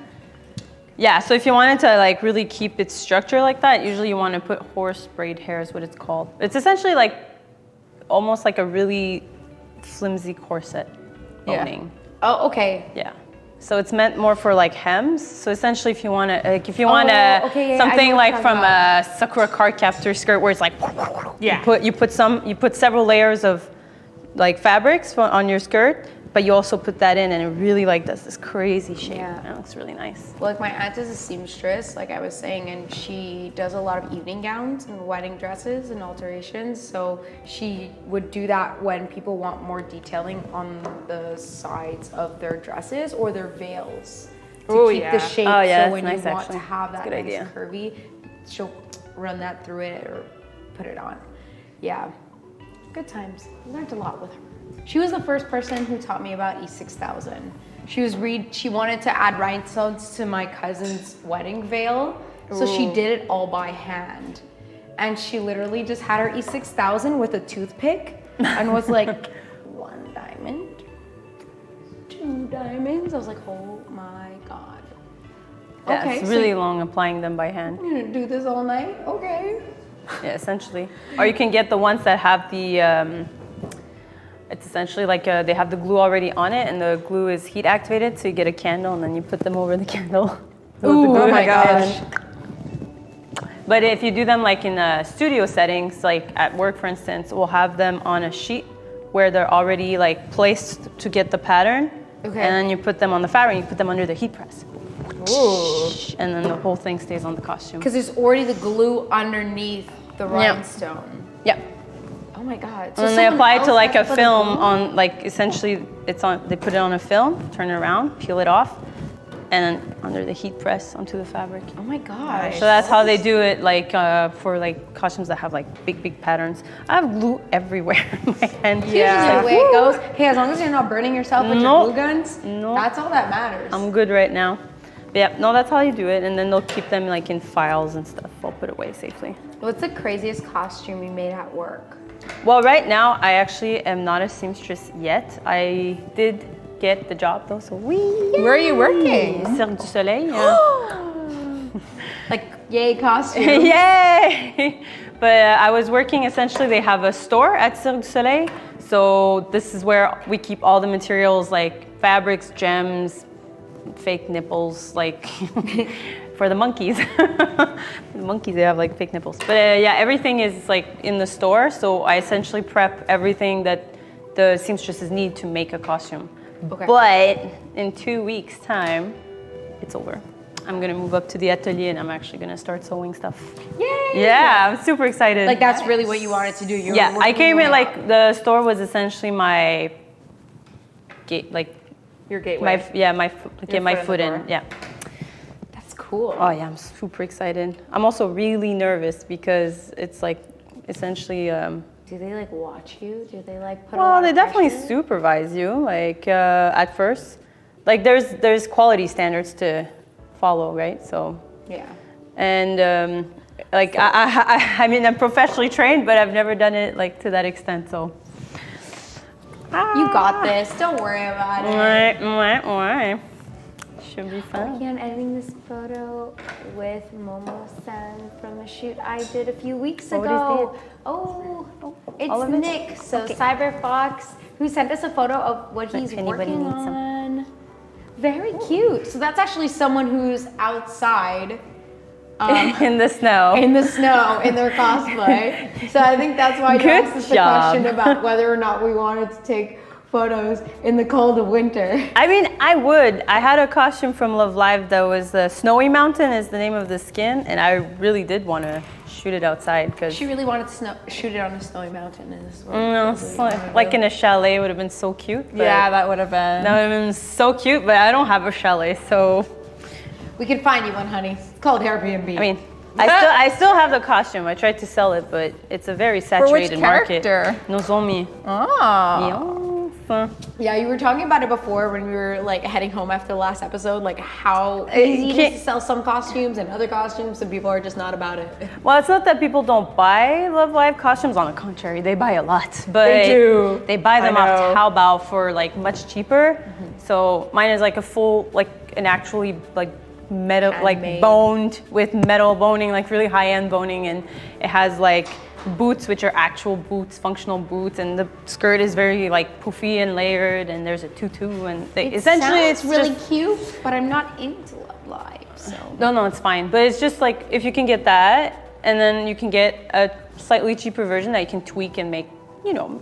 yeah. So if you wanted to like really keep its structure like that, usually you want to put horse braid hair is what it's called. It's essentially like almost like a really flimsy corset Yeah. boning. Oh, okay. Yeah. So it's meant more for like hems. So essentially, if you want to, like, if you want okay, yeah, I something know what like you're from talking a sakura card captor skirt, where it's like, Yeah. you put several layers of like fabrics on your skirt, but you also put that in, and it really like does this crazy shape. Yeah. And it looks really nice. Well, like my aunt is a seamstress, like I was saying, and she does a lot of evening gowns and wedding dresses and alterations. So she would do that when people want more detailing on the sides of their dresses or their veils to Oh, keep yeah. the shape. Oh, yeah, so that's when nice, you want actually. to have That's that a nice good idea. curvy, she'll run that through it or put it on. Yeah, good times. Learned a lot with her. She was the first person who taught me about E6000. She wanted to add rhinestones to my cousin's wedding veil, so she did it all by hand. And she literally just had her E6000 with a toothpick and was like, 1 diamond, 2 diamonds. I was like, oh my God. Yeah, Okay, it's so really long applying them by hand. you're gonna do this all night? Okay. Yeah, essentially. Or you can get the ones that have the. It's essentially like they have the glue already on it, and the glue is heat activated, so you get a candle, and then you put them over the candle. Ooh, Oh my gosh. But if you do them like in studio settings, like at work, for instance, we'll have them on a sheet where they're already like placed to get the pattern, Okay. and then you put them on the fabric, and you put them under the heat press, Ooh. and then the whole thing stays on the costume. Because there's already the glue underneath the rhinestone. Yeah. Oh my God. And then they apply it to like a film on. on, like essentially it's on, they put it on a film, turn it around, peel it off, and then under the heat press onto the fabric. Oh my gosh. So that's how they do it, like for like costumes that have like big patterns. I have glue everywhere in my hand. Yeah. Usually the way it goes. Hey, as long as you're not burning yourself with your Nope. glue guns, Nope. that's all that matters. I'm good right now. But yeah, no, that's how you do it, and then they'll keep them like in files and stuff. I'll put it away safely. What's the craziest costume you made at work? Well, right now I actually am not a seamstress yet. I did get the job though, so Where are you working? Cirque du Soleil. Like, yay, costume. Yay! But I was working, essentially, they have a store at Cirque du Soleil. So this is where we keep all the materials like fabrics, gems, fake nipples, like for the monkeys. The monkeys, they have like fake nipples. But yeah, everything is like in the store. So I essentially prep everything that the seamstresses need to make a costume. Okay. But in 2 weeks' time, it's over. I'm gonna move up to the atelier and I'm actually gonna start sewing stuff. Yay! Yeah, I'm super excited. Like, that's really what you wanted to do. You were Yeah, I working came your in way like up. the store was essentially my gate, like Your gateway. my get my foot foot in the in. door. Yeah. That's cool. Oh yeah, I'm super excited. I'm also really nervous because it's like essentially. Do they like watch you? Do they like put a lot Well, of they definitely pressure? supervise you. Like at first, like there's quality standards to follow, right? So. Yeah. And Like I mean, I'm professionally trained, but I've never done it like to that extent. So You got this. Don't worry about it. Should be fun. Working on editing this photo with Momo-san from a shoot I did a few weeks What ago. is it? Oh, all it's of it? Nick. So Okay. Cyberfox, who sent us a photo of what he's If anybody working needs some. on. Very cute. So that's actually someone who's outside. In the snow. In the snow in their cosplay. So I think that's why you Good asked us the job. question about whether or not we wanted to take photos in the cold of winter. I mean, I would. I had a costume from Love Live that was Snowy Mountain is the name of the skin, and I really did want to shoot it outside because She really wanted to shoot it on a snowy mountain in this like in a chalet would have been so cute. But Yeah, that would have been. that would have been so cute, but I don't have a chalet, so We can find you one, honey. It's called Airbnb. I mean, I still have the costume. I tried to sell it, but it's a very saturated market. character? Nozomi. Oh. Yes. yeah, you were talking about it before when we were like heading home after the last episode, like how you easy it is can't- to sell some costumes and other costumes, and people are just not about it. Well, it's not that people don't buy Love Live costumes. On the contrary, they buy a lot. But They do. They buy them I off know. Taobao for like much cheaper. So mine is like a full, like an actually like metal, like Handmade. boned with metal boning, like really high-end boning, and it has like boots, which are actual boots, functional boots, and the skirt is very like poofy and layered, and there's a tutu, and essentially it's really just, cute, but I'm not into Love Live, so. no, it's fine. But it's just like if you can get that, and then you can get a slightly cheaper version that you can tweak and make,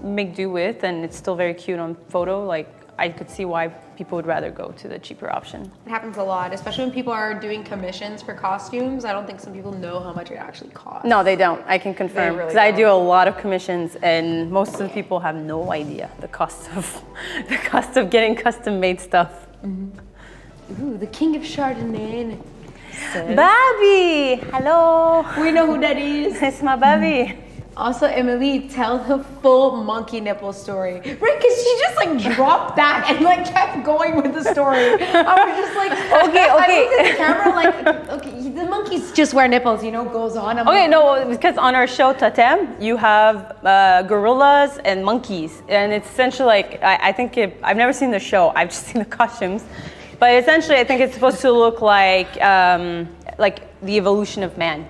make do with, and it's still very cute on photo. Like I could see why people would rather go to the cheaper option. It happens a lot, especially when people are doing commissions for costumes. I don't think some people know how much it actually costs. No, they don't. I can confirm really because I do a lot of commissions, and most of the people have no idea the cost of getting custom made stuff. Ooh, the king of Chardonnay. Baby, hello. We know who that is. It's my baby. Also, Emilie, tell the full monkey nipple story. Right, because she just like dropped that and like kept going with the story. I was just like, Okay. I looked at the camera like, okay, the monkeys just wear nipples, goes on. I'm Okay, like, no, because on our show Totem, you have gorillas and monkeys, and it's essentially like I think I've never seen the show. I've just seen the costumes, but essentially I think it's supposed to look like the evolution of man.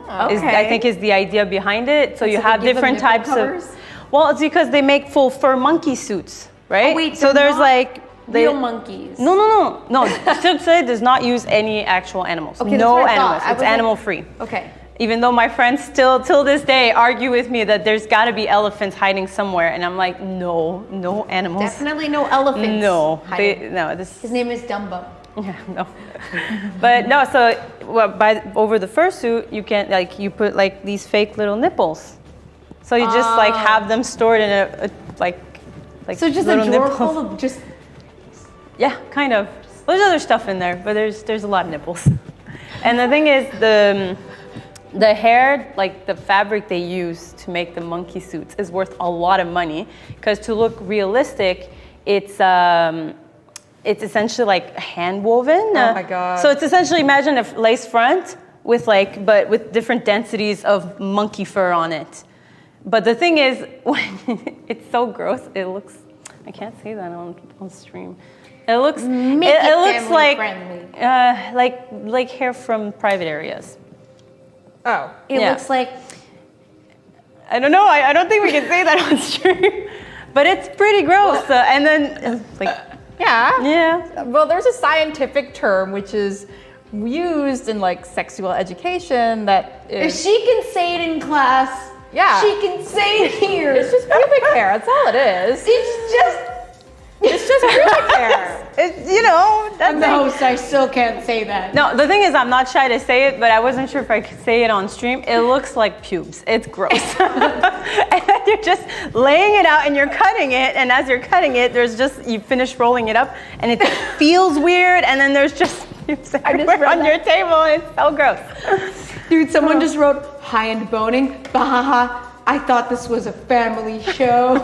I think is the idea behind it. So you they have give them different nipple types covers? of. Well, it's because they make full fur monkey suits, right? Oh, wait, so they're there's not like real monkeys. No. Silk Soleil does not use any actual animals. Okay, that's no what I thought. animals. I It's was like- animal free. Okay. Even though my friends still, till this day, argue with me that there's got to be elephants hiding somewhere, and I'm like, no animals. Definitely no elephants. No, hiding. this. His name is Dumbo. Yeah, no. But no, so over the fursuit, you can you put like these fake little nipples. So you just like have them stored in a like So just a little drawer nipples. full of just. Yeah, kind of. There's other stuff in there, but there's a lot of nipples. And the thing is, the hair, like the fabric they use to make the monkey suits, is worth a lot of money because to look realistic, it's essentially like hand woven. Oh my God. So it's essentially, imagine a lace front but with different densities of monkey fur on it. But the thing is, it's so gross. It looks. I can't say that on stream. It looks. It looks like like hair from private areas. Oh. It Yeah. looks like. I don't know. I don't think we can say that on stream. But it's pretty gross. And then it's like. Yeah. Well, there's a scientific term which is used in like sexual education that If is. she can say it in class, Yeah. she can say it here. It's just pubic hair. That's all it is. It's just pubic hair. I'm the host. I still can't say that. No, the thing is, I'm not shy to say it, but I wasn't sure if I could say it on stream. It looks like pubes. It's gross. And then you're just laying it out and you're cutting it, and as you're cutting it, you finish rolling it up, and it feels weird, and then there's just pubes everywhere on your table. It's so gross. Dude, someone just wrote high-end boning. Bahaha. I thought this was a family show.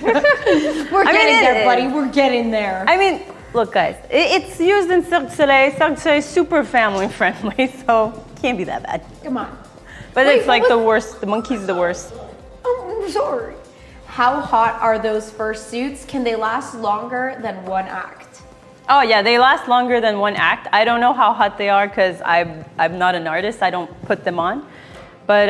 We're getting there, buddy. We're getting there. I mean, look, guys, it's used in Cirque du Soleil. Cirque du Soleil is super family friendly, so can't be that bad. Come on. But Wait, it's like what the was- worst. The monkey's the worst. Oh, I'm sorry. How hot are those first suits? Can they last longer than one act? Oh yeah, they last longer than one act. I don't know how hot they are because I'm not an artist. I don't put them on. But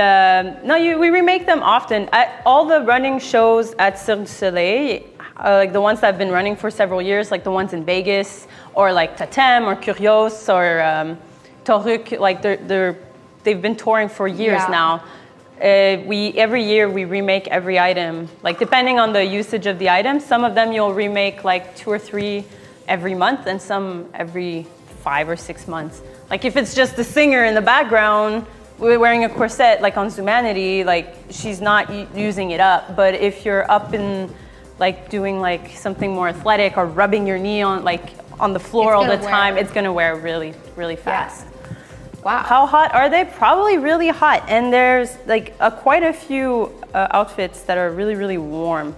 no, we remake them often. At all the running shows at Cirque du Soleil, like the ones that I've been running for several years, like the ones in Vegas, or like Totem or Curios or Toruk, like they've been touring for years now. Every year we remake every item, like depending on the usage of the item. Some of them you'll remake like 2 or 3 every month, and some every 5 or 6 months. Like if it's just the singer in the background wearing a corset, like on Zumanity, like she's not using it up. But if you're up in like doing like something more athletic or rubbing your knee on the floor all the time, it's gonna wear really, really fast. Wow. How hot are they? Probably really hot. And there's like quite a few outfits that are really, really warm.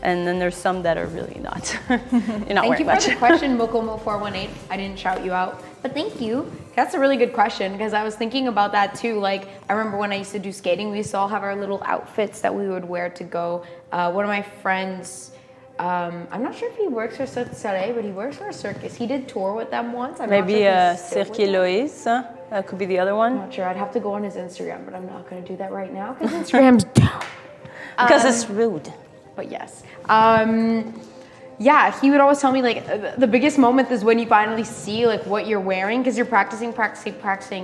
And then there's some that are really not. You're not Thank wearing you much. for the question, Mokomo418. I didn't shout you out, but thank you. That's a really good question because I was thinking about that too. Like I remember when I used to do skating, we used to all have our little outfits that we would wear to go. One of my friends, I'm not sure if he works for Cirque du Soleil, but he works for a circus. He did tour with them once. I'm Maybe not sure if he's still with Cirque them. Lois. That could be the other one. I'm not sure. I'd have to go on his Instagram, but I'm not going to do that right now because Instagram's down. Because it's rude. But yes. Yeah, he would always tell me like the biggest moment is when you finally see like what you're wearing because you're practicing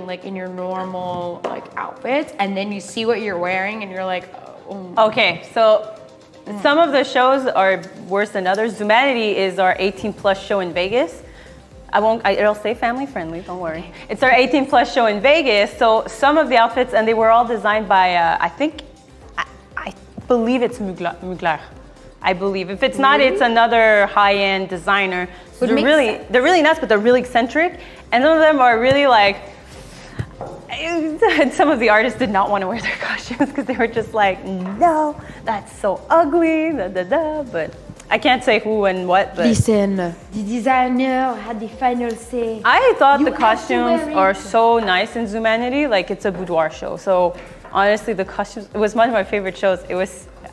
like in your normal like outfits, and then you see what you're wearing and you're like, oh. Okay, so some of the shows are worse than others. Zumanity is our 18+ show in Vegas. It'll stay family friendly, don't worry. It's our 18+ show in Vegas, so some of the outfits, and they were all designed by, I believe it's Mugler. I believe. If it's not, it's another high-end designer. So they're really nuts, but they're really eccentric. And some of them are really like, and some of the artists did not want to wear their costumes because they were just like, no, that's so ugly, but I can't say who and what, but. Listen, the designer had the final say. I thought You the have to wear costumes it. are so nice in Zumanity, like it's a boudoir show. So honestly, the costumes, it was one of my favorite shows.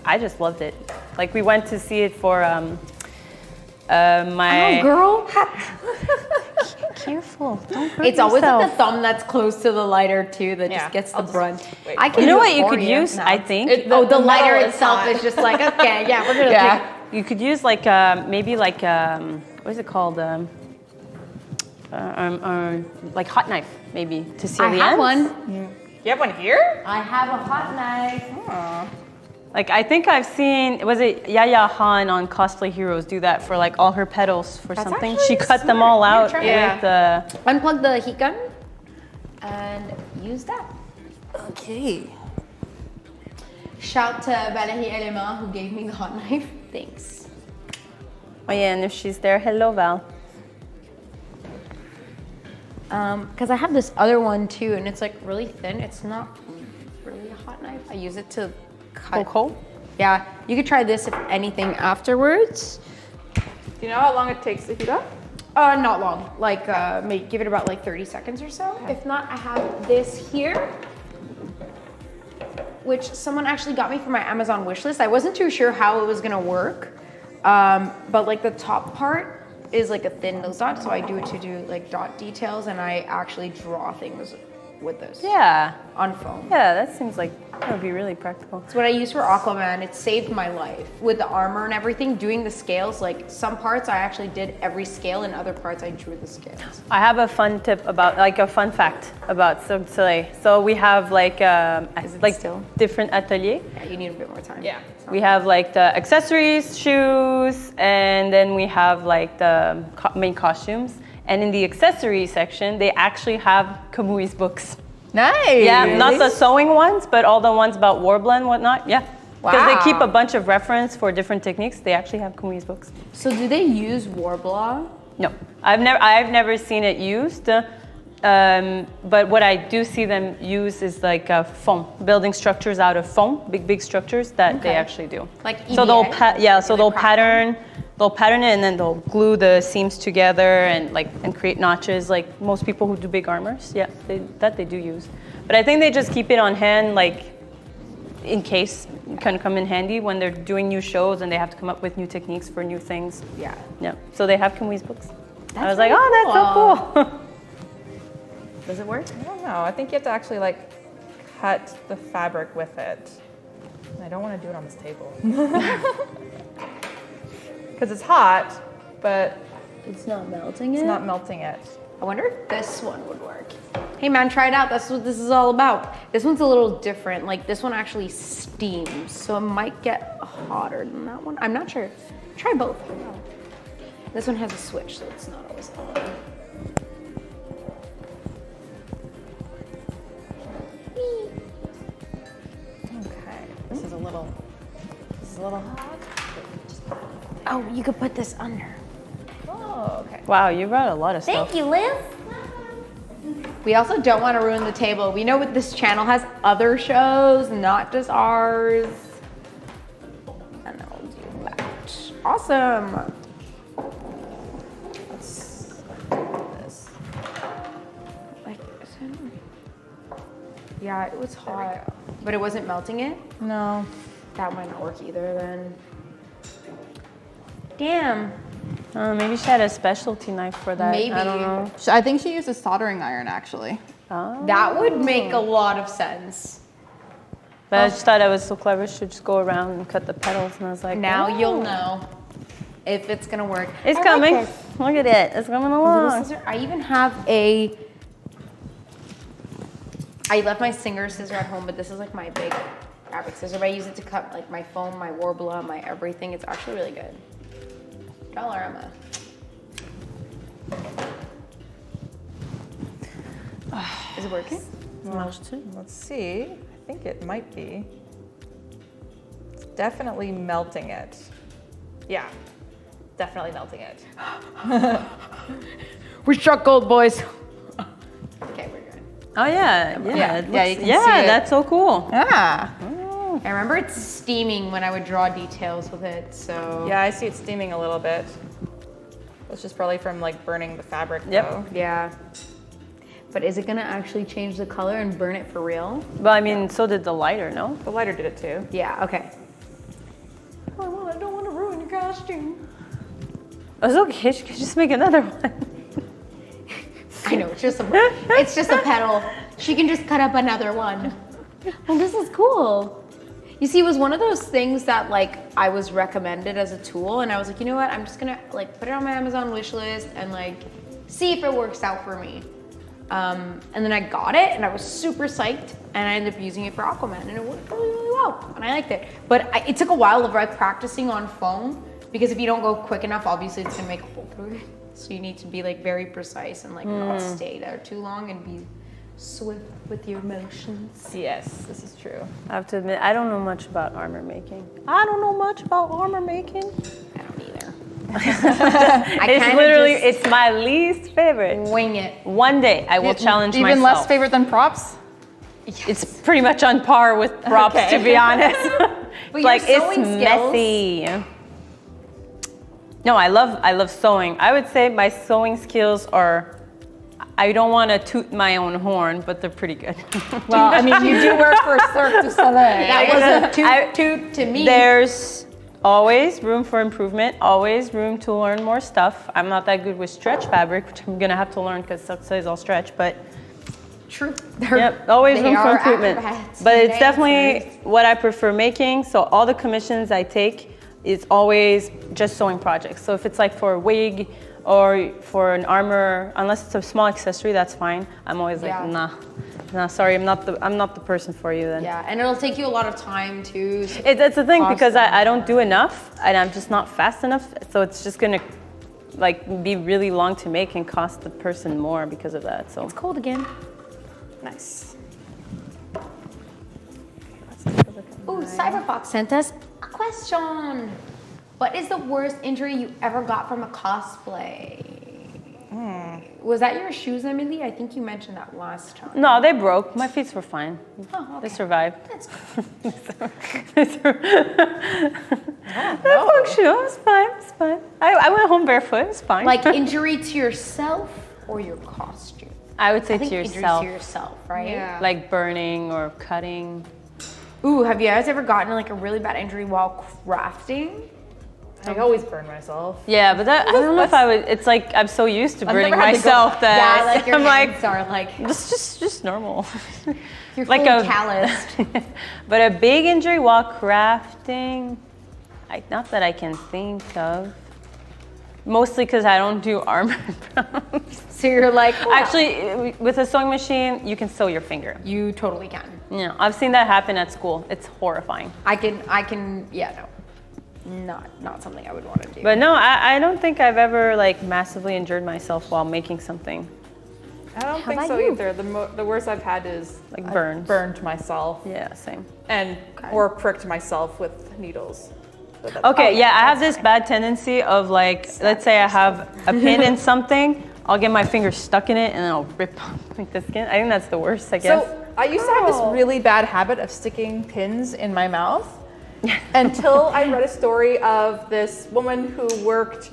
I just loved it. Like we went to see it for my. Oh, girl. Careful, don't hurt It's always like the yourself. thumb that's close to the lighter too that Yeah, just gets the I'll just- brunt. wait. I can You know do what it you for could use? No. I think. The The lighter metal is itself hot. is just like, okay, yeah, we're gonna Yeah. You could use like maybe like what is it called? Like hot knife maybe to seal I the have ends. one. You have one here? I have a hot knife. Aw. Like I think I've seen, was it Yaya Han on Cosplay Heroes do that for like all her petals for That's something? actually She cut them smart. all You're out trying. Yeah. with the. Unplug the heat gun and use that. Okay. Shout to Valérie Element who gave me the hot knife. Thanks. Oh yeah, and if she's there, hello Val. Because I have this other one too, and it's like really thin. It's not really a hot knife. I use it to cut. Coco. Yeah, you could try this if anything afterwards. Do you know how long it takes to heat up? Not long. Like maybe give it about like 30 seconds or so. If not, I have this here, which someone actually got me for my Amazon wish list. I wasn't too sure how it was gonna work, but like the top part is like a thin nose dot, so I do it to do like dot details, and I actually draw things with this Yeah. on foam. Yeah, that seems like that would be really practical. It's what I use for Aquaman. It saved my life with the armor and everything. Doing the scales, like some parts I actually did every scale, and other parts I drew the scales. I have a fun tip about, like a fun fact about Cirque du Soleil. So we have like still? different ateliers. Yeah, you need a bit more time. Yeah. We have like the accessories, shoes, and then we have like the main costumes. And in the accessory section, they actually have Kamui's books. Nice. Yeah, not the sewing ones, but all the ones about Warbler and whatnot. Yeah. Because they keep a bunch of reference for different techniques. They actually have Kamui's books. So do they use Warbler? No, I've never seen it used. But what I do see them use is like foam, building structures out of foam, big structures that they actually do. Like so they'll EVA? so they'll pattern it and then they'll glue the seams together and create notches like most people who do big armors. Yeah, they do use. But I think they just keep it on hand, like, in case it can come in handy when they're doing new shows and they have to come up with new techniques for new things. Yeah. Yeah. So they have Kamwi's books. I was really like, oh, that's so cool. Does it work? I don't know. I think you have to actually like cut the fabric with it. And I don't want to do it on this table. Because it's hot, but It's not melting it's not melting it. I wonder if this one would work. Hey man, try it out. That's what this is all about. This one's a little different. Like this one actually steams, so it might get hotter than that one. I'm not sure. Try both. This one has a switch, so it's not always on. Okay. This is a little hot. Oh, you could put this under. Oh, okay. Wow, you brought a lot of stuff. Thank you, Liz. We also don't want to ruin the table. We know what this channel has other shows, not just ours. And then we'll do that. Awesome. Let's do this. Like, yeah, it was hot, but it wasn't melting it. No. That might not work either then. Damn. Maybe she had a specialty knife for that. Maybe. I don't know. I think she used a soldering iron actually. Oh. That would make a lot of sense. But I just thought I was so clever. She should just go around and cut the petals. And I was like, Now oh. you'll know if it's gonna work. It's I like coming. this. Look at it. It's coming Little along. scissor. I even have I left my singer scissor at home, but this is like my big fabric scissor. But I use it to cut like my foam, my warbler, my everything. It's actually really good. Dollarama. Is it working? Let's see. I think it might be. It's definitely melting it. Yeah. Definitely melting it. We struck gold, boys. Okay, we're good. Oh yeah, yeah, it yeah, you looks- can yeah, see it. that's so cool. Yeah. I remember it's steaming when I would draw details with it, so. Yeah, I see it steaming a little bit. It's just probably from like burning the fabric Yep. though. Yeah. But is it gonna actually change the color and burn it for real? But I mean, so did the lighter, no? The lighter did it too. Yeah, okay. Oh, I don't want to ruin your costume. It's okay. She could just make another one. I know, it's just a petal. She can just cut up another one. Oh, this is cool. You see, it was one of those things that like I was recommended as a tool, and I was like, you know what? I'm just gonna like put it on my Amazon wish list and like see if it works out for me. And then I got it, and I was super psyched, and I ended up using it for Aquaman, and it worked really, really well, and I liked it. But it took a while of like practicing on foam, because if you don't go quick enough, obviously it's gonna make a hole through it. So you need to be like very precise and like not stay there too long and be swift with your motions. Yes, this is true. I have to admit, I don't know much about armor making. I don't know much about armor making. I don't either. It's kinda literally, just it's my least favorite. wing it. One day I will challenge Even myself. less favorite than props? It's pretty much on par with props, Okay. to be honest. But your like it's sewing skills- messy. No, I love sewing. I would say my sewing skills are. I don't want to toot my own horn, but they're pretty good. Well, I mean, you do work for Cirque du Soleil. That was a toot to me. There's always room for improvement, always room to learn more stuff. I'm not that good with stretch fabric, which I'm gonna have to learn because Silk is all stretch, but True. yep, always They room for are improvement. acrobats But and it's definitely dancers. what I prefer making. So all the commissions I take is always just sewing projects. So if it's like for a wig or for an armor, unless it's a small accessory, that's fine. I'm always like, Yeah. nah, sorry, I'm not the person for you then. Yeah, and it'll take you a lot of time too. It's the thing Cost because them. I don't do enough and I'm just not fast enough. So it's just gonna like be really long to make and cost the person more because of that. So It's cold again. Nice. Ooh, Cyberfox sent us a question. What is the worst injury you ever got from a cosplay? Was that your shoes, Emilie? I think you mentioned that last time. no, they broke. My feet were fine. Oh, okay. They survived. That's cool. No, shoe. It's fine. It's fine. I went home barefoot. It's fine. Like injury to yourself or your costume? I would say I think to injuries yourself. to yourself, right? Yeah. Like burning or cutting. Ooh, have you guys ever gotten like a really bad injury while crafting? I always burn myself. Yeah, but that, I don't know if I would. It's like I'm so used to burning never had to go- myself that Yeah, like your I'm like, hands are like just normal. you're like fully calloused. But a big injury while crafting, not that I can think of. Mostly because I don't do armor. So you're like, wow. Actually, with a sewing machine, you can sew your finger. You totally can. Yeah, I've seen that happen at school. It's horrifying. I can, yeah, no. Not something I would want to do. But no, I don't think I've ever like massively injured myself while making something. I don't How think about so you? either. The worst I've had is Like I've burns. burned myself Yeah, same. and or pricked myself with needles. So that's- Okay, yeah, I have this bad tendency of like, let's say I have a pin in something, I'll get my finger stuck in it and then I'll rip like the skin. I think that's the worst, I guess. So I used to have this really bad habit of sticking pins in my mouth until I read a story of this woman who worked,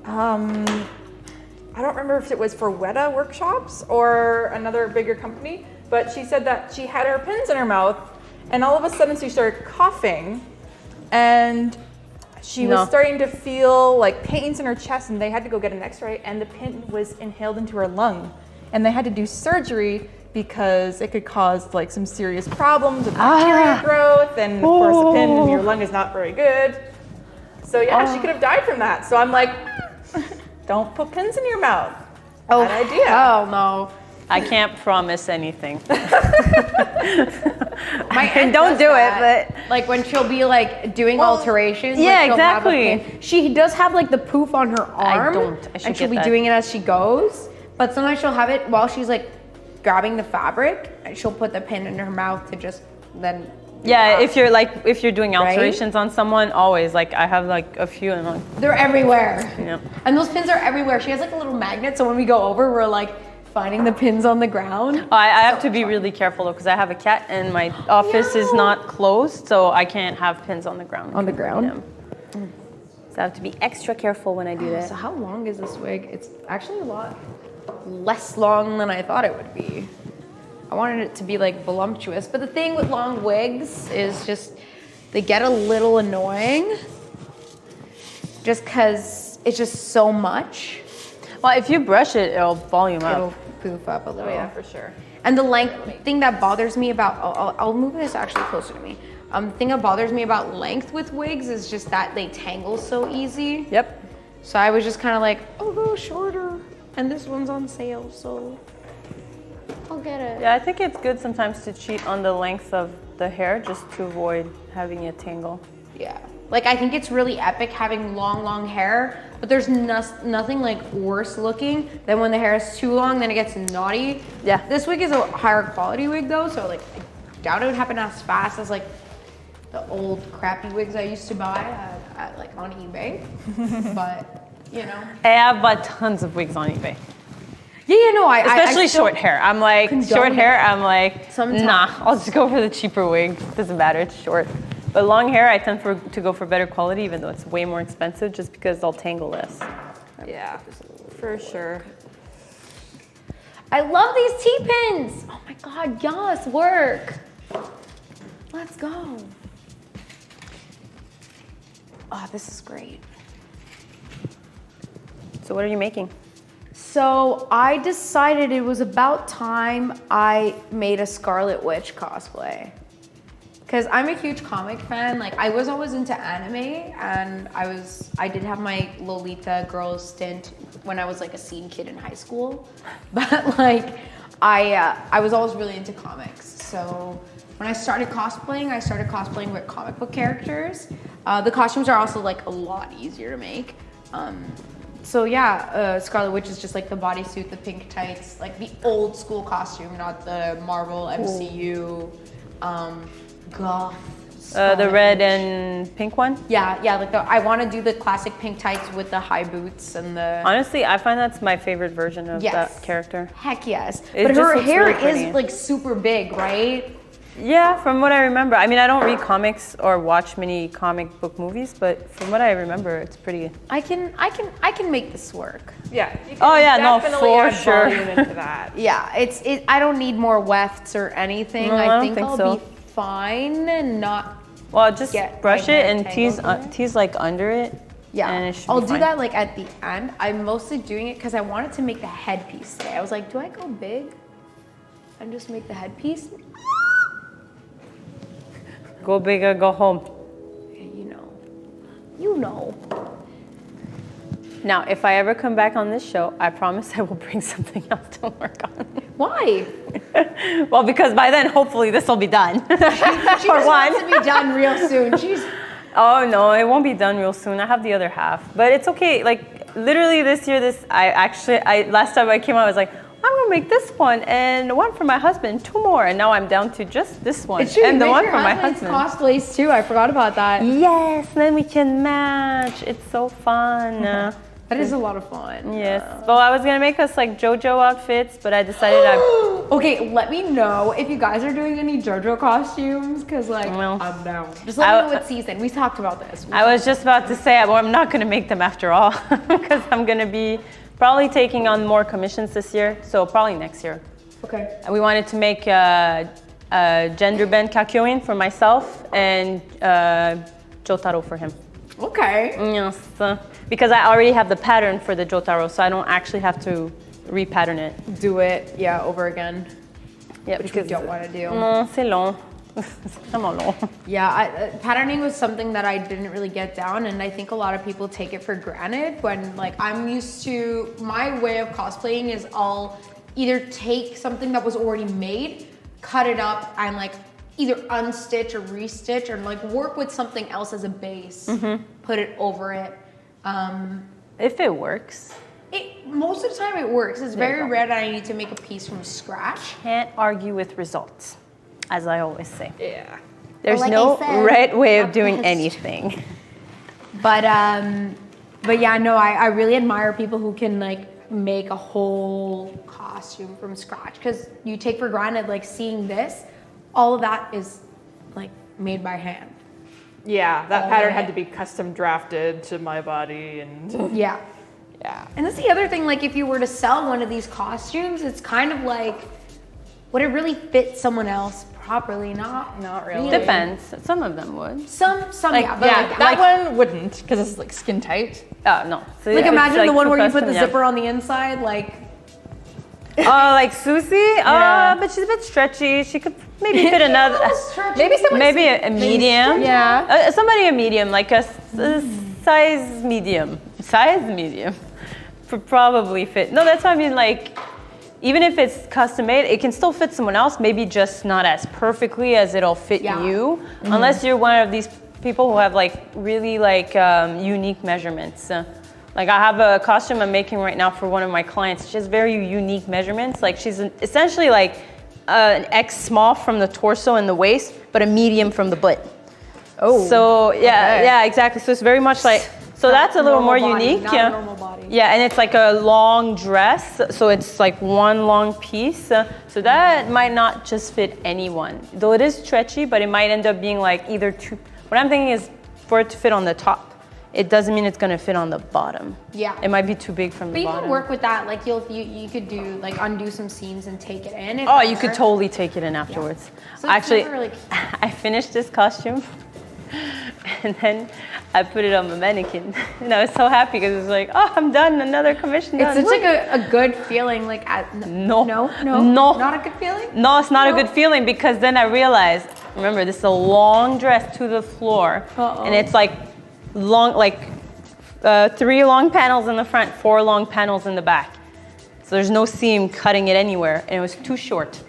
I don't remember if it was for Weta workshops or another bigger company, but she said that she had her pins in her mouth and all of a sudden she started coughing and she was starting to feel like pains in her chest and they had to go get an x-ray and the pin was inhaled into her lung and they had to do surgery because it could cause like some serious problems with bacteria growth and of course the pin in your lung is not very good. So yeah, she could have died from that. So I'm like, don't put pins in your mouth. Oh, bad idea. hell no. I can't promise anything. My aunt Don't does do that. it, but like when she'll be like doing alterations. yeah, like, she'll have a exactly. pin. She does have like the poof on her arm. I should and she'll get be that. doing it as she goes. But sometimes she'll have it while she's like grabbing the fabric and she'll put the pin in her mouth to just then. yeah, if you're doing alterations on someone, always like I have like a few and I'm like, They're everywhere. yeah. And those pins are everywhere. She has like a little magnet, so when we go over, we're like finding the pins on the ground. I have to be really careful though because I have a cat and my office is not closed, so I can't have pins on the ground. On the ground? Yeah. So I have to be extra careful when I do that. So how long is this wig? It's actually a lot less long than I thought it would be. I wanted it to be like voluptuous, but the thing with long wigs is just they get a little annoying just because it's just so much. Well, if you brush it, it'll volume up. It'll poof up a little. Oh yeah, for sure. And the length thing that bothers me about, I'll move this actually closer to me. The thing that bothers me about length with wigs is just that they tangle so easy. Yep. So I was just kind of like, I'll go shorter. And this one's on sale, so I'll get it. Yeah, I think it's good sometimes to cheat on the length of the hair just to avoid having it tangle. Yeah. Like I think it's really epic having long hair, but there's nothing like worse looking than when the hair is too long, then it gets knotty. Yeah. This wig is a higher quality wig though, so like I doubt it would happen as fast as like the old crappy wigs I used to buy at like on eBay. But you know. Hey, I've bought tons of wigs on eBay. Yeah, no, Especially I still short hair. I'm like, condone short hair, it. I'm like, Sometimes. nah, I'll just go for the cheaper wig. Doesn't matter, it's short. But long hair, I tend to go for better quality, even though it's way more expensive, just because they'll tangle less. Yeah, for sure. I love these T-pins. Oh my God, yes, work. Let's go. Oh, this is great. So what are you making? So I decided it was about time I made a Scarlet Witch cosplay. Cause I'm a huge comic fan. Like I was always into anime and I did have my Lolita girls stint when I was like a scene kid in high school. But like I was always really into comics. So when I started cosplaying with comic book characters. The costumes are also like a lot easier to make. So yeah, Scarlet Witch is just like the bodysuit, the pink tights, like the old school costume, not the Marvel MCU, goth. The Scarlet red Witch. and pink one? Yeah, like I want to do the classic pink tights with the high boots and the. Honestly, I find that's my favorite version of Yes. that character. Heck yes, It but just her looks hair really pretty. is like super big, right? Yeah, from what I remember. I mean, I don't read comics or watch many comic book movies, but from what I remember, it's pretty. I can make this work. Yeah. You can Oh, yeah, no, definitely for add sure. volume into that. Yeah, I don't need more wefts or anything. No, I I don't think think I'll so. be fine and not. Well, just Get brush my it hair and tangled in it. tease like under it. Yeah, and it should I'll be do fine. that like at the end. I'm mostly doing it because I wanted to make the headpiece today. I was like, do I go big and just make the headpiece? Go big or go home. Yeah, you know. Now, if I ever come back on this show, I promise I will bring something else to work on. Why? Well, because by then, hopefully, this will be done. She just wants to be done real soon. Oh no, it won't be done real soon. I have the other half, but it's okay. Like literally this year, last time I came out, I was like, I'm gonna make this one and one for my husband, 2 more, and now I'm down to just this one and the one for my husband. Cosplays too. I forgot about that. Yes, then we can match. It's so fun. That is a lot of fun. Yes. Well, I was gonna make us like JoJo outfits, but I decided Okay, let me know if you guys are doing any JoJo costumes, cause like Well, I'm down. Just let me know what season. We talked about this. I was just about to say, well, I'm not gonna make them after all, because I'm gonna be probably taking on more commissions this year, so probably next year. Okay. And we wanted to make a gender bend kakyoin for myself and Jotaro for him. Okay. Yes, because I already have the pattern for the Jotaro, so I don't actually have to repattern it. Do it, yeah, over again. Yeah, Which we don't want to do. Non, c'est long. C'est vraiment long. Yeah, patterning was something that I didn't really get down, and I think a lot of people take it for granted when, like, I'm used to, my way of cosplaying is I'll either take something that was already made, cut it up, and like either unstitch or restitch, or like work with something else as a base, put it over it. If it works. Most of the time it works. It's There you very go. rare that I need to make a piece from scratch. Can't argue with results, as I always say. Yeah. There's Like no I said, right way of not doing best. anything. But yeah, no, I really admire people who can like make a whole costume from scratch, because you take for granted like seeing this, all of that is like made by hand. Yeah, that All pattern of had it. to be custom drafted to my body and Yeah. yeah. And that's the other thing, like if you were to sell one of these costumes, it's kind of like, would it really fit someone else properly? Not really. Depends. Some of them would. Some Like, yeah, but Yeah, like, that one wouldn't because it's like skin tight. Oh, no. So like if it's, imagine the one too where you put custom, the yeah. zipper on the inside, like Oh, like Susie? Yeah. But she's a bit stretchy. She could maybe fit another. Maybe someone Maybe a medium. Yeah. Somebody a medium, like a size medium. Size medium. Probably fit. No, that's what I mean. Like, even if it's custom made, it can still fit someone else. Maybe just not as perfectly as it'll fit Yeah. you. Unless you're one of these people who have like really like unique measurements. Like I have a costume I'm making right now for one of my clients. She has very unique measurements. Like she's essentially like an X small from the torso and the waist, but a medium from the butt. oh. So yeah, okay. yeah, exactly. So it's very much like, so that's a little more Normal body, unique. not Yeah. a normal body. Yeah, and it's like a long dress, so it's like one long piece. So that might not just fit anyone. Though it is stretchy, but it might end up being like either two. What I'm thinking is for it to fit on the top. It doesn't mean it's gonna fit on the bottom. Yeah. It might be too big from But the you bottom. can work with that. Like you could do like undo some seams and take it in. if Oh, that you could works. totally take it in afterwards. So it's Actually, never, like- I finished this costume and then I put it on my mannequin. And I was so happy because it was like, oh, I'm done, another commission It's done. such like a good feeling. Like No. no, not a good feeling. No, it's not No. a good feeling because then I realized, remember, this is a long dress to the floor. Uh-oh. And it's like long, like 3 long panels in the front, 4 long panels in the back. So there's no seam cutting it anywhere. And it was too short.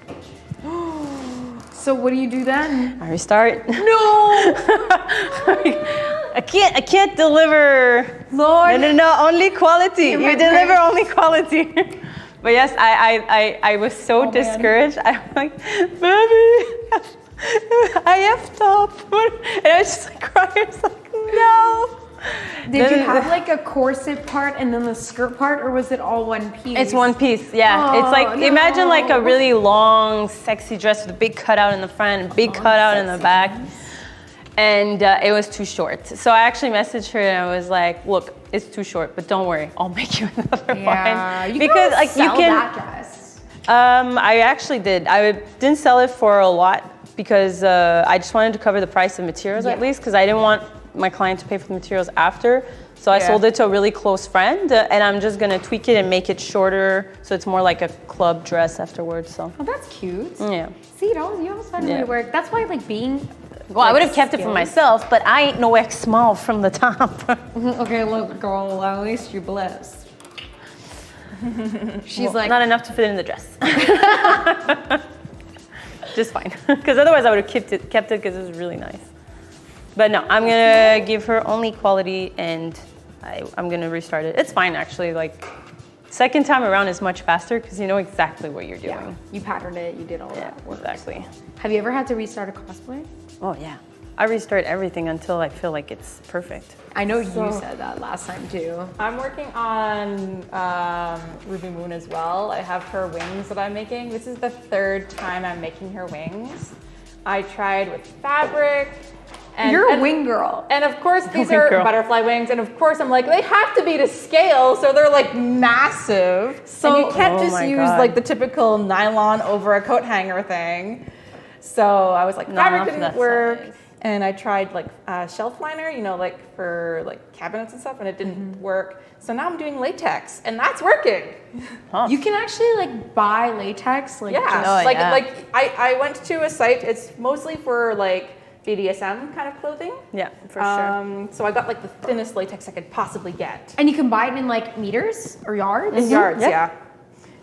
So what do you do then? I restart. No, I can't deliver. Lord. No, only quality. You're You my deliver grace. only quality. But yes, I was so man. discouraged. I'm like, baby, I have top. And I was just like crying. I was like, no. Did you have like a corset part and then the skirt part, or was it all one piece? It's one piece, yeah. It's like, imagine like a really long, sexy dress with a big cutout in the front and big cutout in the back. And it was too short. So I actually messaged her and I was like, look, it's too short, but don't worry, I'll make you another one. You because can like sell you can that dress. I actually did. I didn't sell it for a lot because I just wanted to cover the price of materials at least, because I didn't want my client to pay for the materials after. So I sold it to a really close friend, and I'm just gonna tweak it and make it shorter so it's more like a club dress afterwards. So. Oh, that's cute. Yeah. See, you always find a way to work. That's why like being. Well, I would have kept it for myself, but I ain't no X small from the top. Okay, look, girl, at least you're blessed. She's like. Not enough to fit in the dress. Just fine, because otherwise I would have kept it because it was really nice. But no, I'm gonna give her only quality, and I'm gonna restart it. It's fine actually. Like, second time around is much faster because you know exactly what you're doing. Yeah, you patterned it, you did all that work. Exactly. Have you ever had to restart a cosplay? Oh yeah, I restart everything until I feel like it's perfect. I know you said that last time too. I'm working on Ruby Moon as well. I have her wings that I'm making. This is the third time I'm making her wings. I tried with fabric. You're a wing girl. And of course, these are butterfly wings. And of course, I'm like, they have to be to scale. So they're like massive. So and you can't just use like the typical nylon over a coat hanger thing. So I was like, fabric didn't work. Size. And I tried like shelf liner, you know, like for like cabinets and stuff, and it didn't work. So now I'm doing latex, and that's working. Huh. You can actually like buy latex, like like I went to a site. It's mostly for like BDSM kind of clothing. Yeah, for sure. So I got like the thinnest latex I could possibly get. And you can buy it in like meters or yards? In yards, yeah.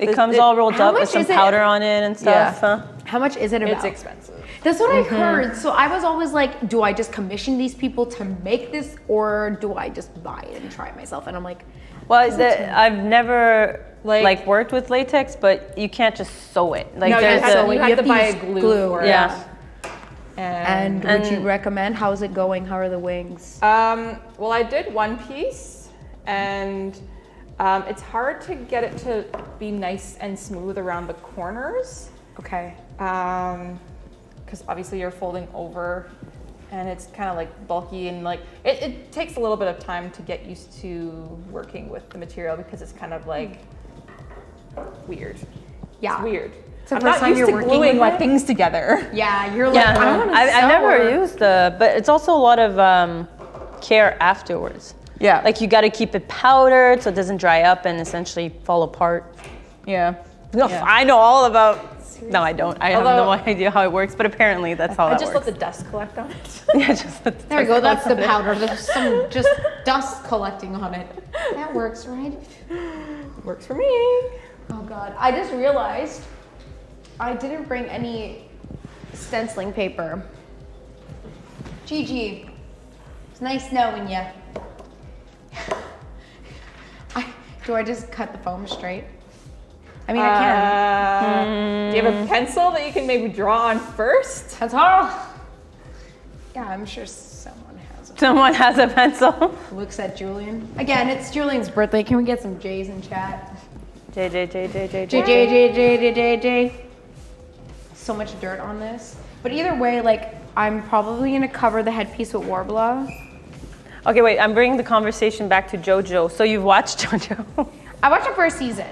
It comes all rolled up with some powder on it and stuff. Yeah. How much is it about? It's expensive. That's what I heard. So I was always like, do I just commission these people to make this, or do I just buy it and try it myself? And I'm like, well, I've never like worked with latex, but you can't just sew it. Like no, you have to buy a glue. Yeah. And would you recommend? How's it going? How are the wings? Well, I did one piece, and it's hard to get it to be nice and smooth around the corners. Okay. Because obviously you're folding over, and it's kind of like bulky, and like it takes a little bit of time to get used to working with the material because it's kind of like weird. Yeah, it's weird. I'm not used to gluing like things together. Yeah, you're like, I don't want to I've never used but it's also a lot of care afterwards. Yeah. Like you got to keep it powdered so it doesn't dry up and essentially fall apart. Yeah. I know all about, no I don't. I have no idea how it works, but apparently that's how that works. I just let the dust collect on it. Yeah, just let the there we go, that's the powder. There's some just dust collecting on it. That works, right? It works for me. Oh God, I just realized I didn't bring any stenciling paper. Gigi, it's nice knowing you. Do I just cut the foam straight? I mean, I can. Do you have a pencil that you can maybe draw on first? That's all. Yeah, I'm sure someone has. Someone has a pencil. Looks at Julian. Again, it's Julian's birthday. Can we get some J's in chat? J. So much dirt on this. But either way, like, I'm probably gonna cover the headpiece with Warbler. Okay, wait, I'm bringing the conversation back to JoJo. So you've watched JoJo? I watched the first season.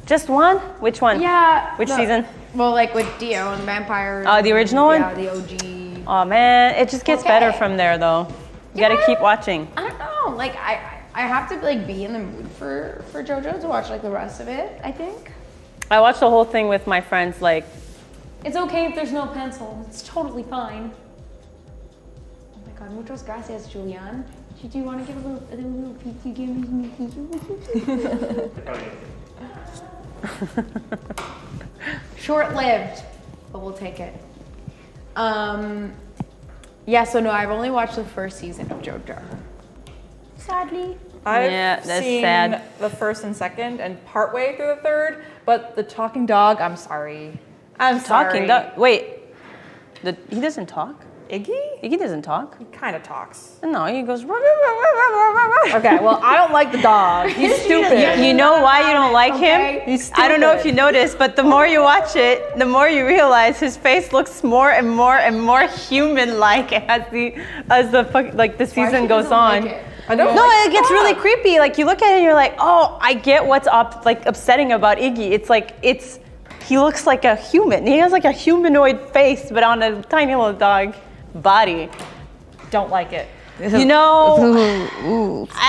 Just one? Which one? Yeah. Which season? Well, like with Dio and Vampires. Oh, the original one? Yeah, the OG. Oh man, it just gets better from there though. You gotta keep watching. I don't know, like I have to like be in the mood for JoJo to watch like the rest of it, I think. I watched the whole thing with my friends, like. It's okay if there's no pencil, it's totally fine. Oh my God, muchas gracias, Julian. Do you want to give a little peek? Give me Short-lived, but we'll take it. Yeah, so no, I've only watched the first season of JoJo. Sadly. I've seen the first and second and partway through the third, but the talking dog, I'm sorry. I'm sorry. Talking dog? Wait, he doesn't talk? Iggy? Iggy doesn't talk. He kind of talks. No, he goes. Okay, well, I don't like the dog. He's stupid. You know why you don't like Okay. him? I don't know if you noticed, but the more you watch it, the more you realize his face looks more and more human-like as the season goes on. I don't No, like it gets really creepy. Like you look at it and you're like, oh, I get what's upsetting about Iggy. He looks like a human. He has like a humanoid face, but on a tiny little dog body. Don't like it. You know,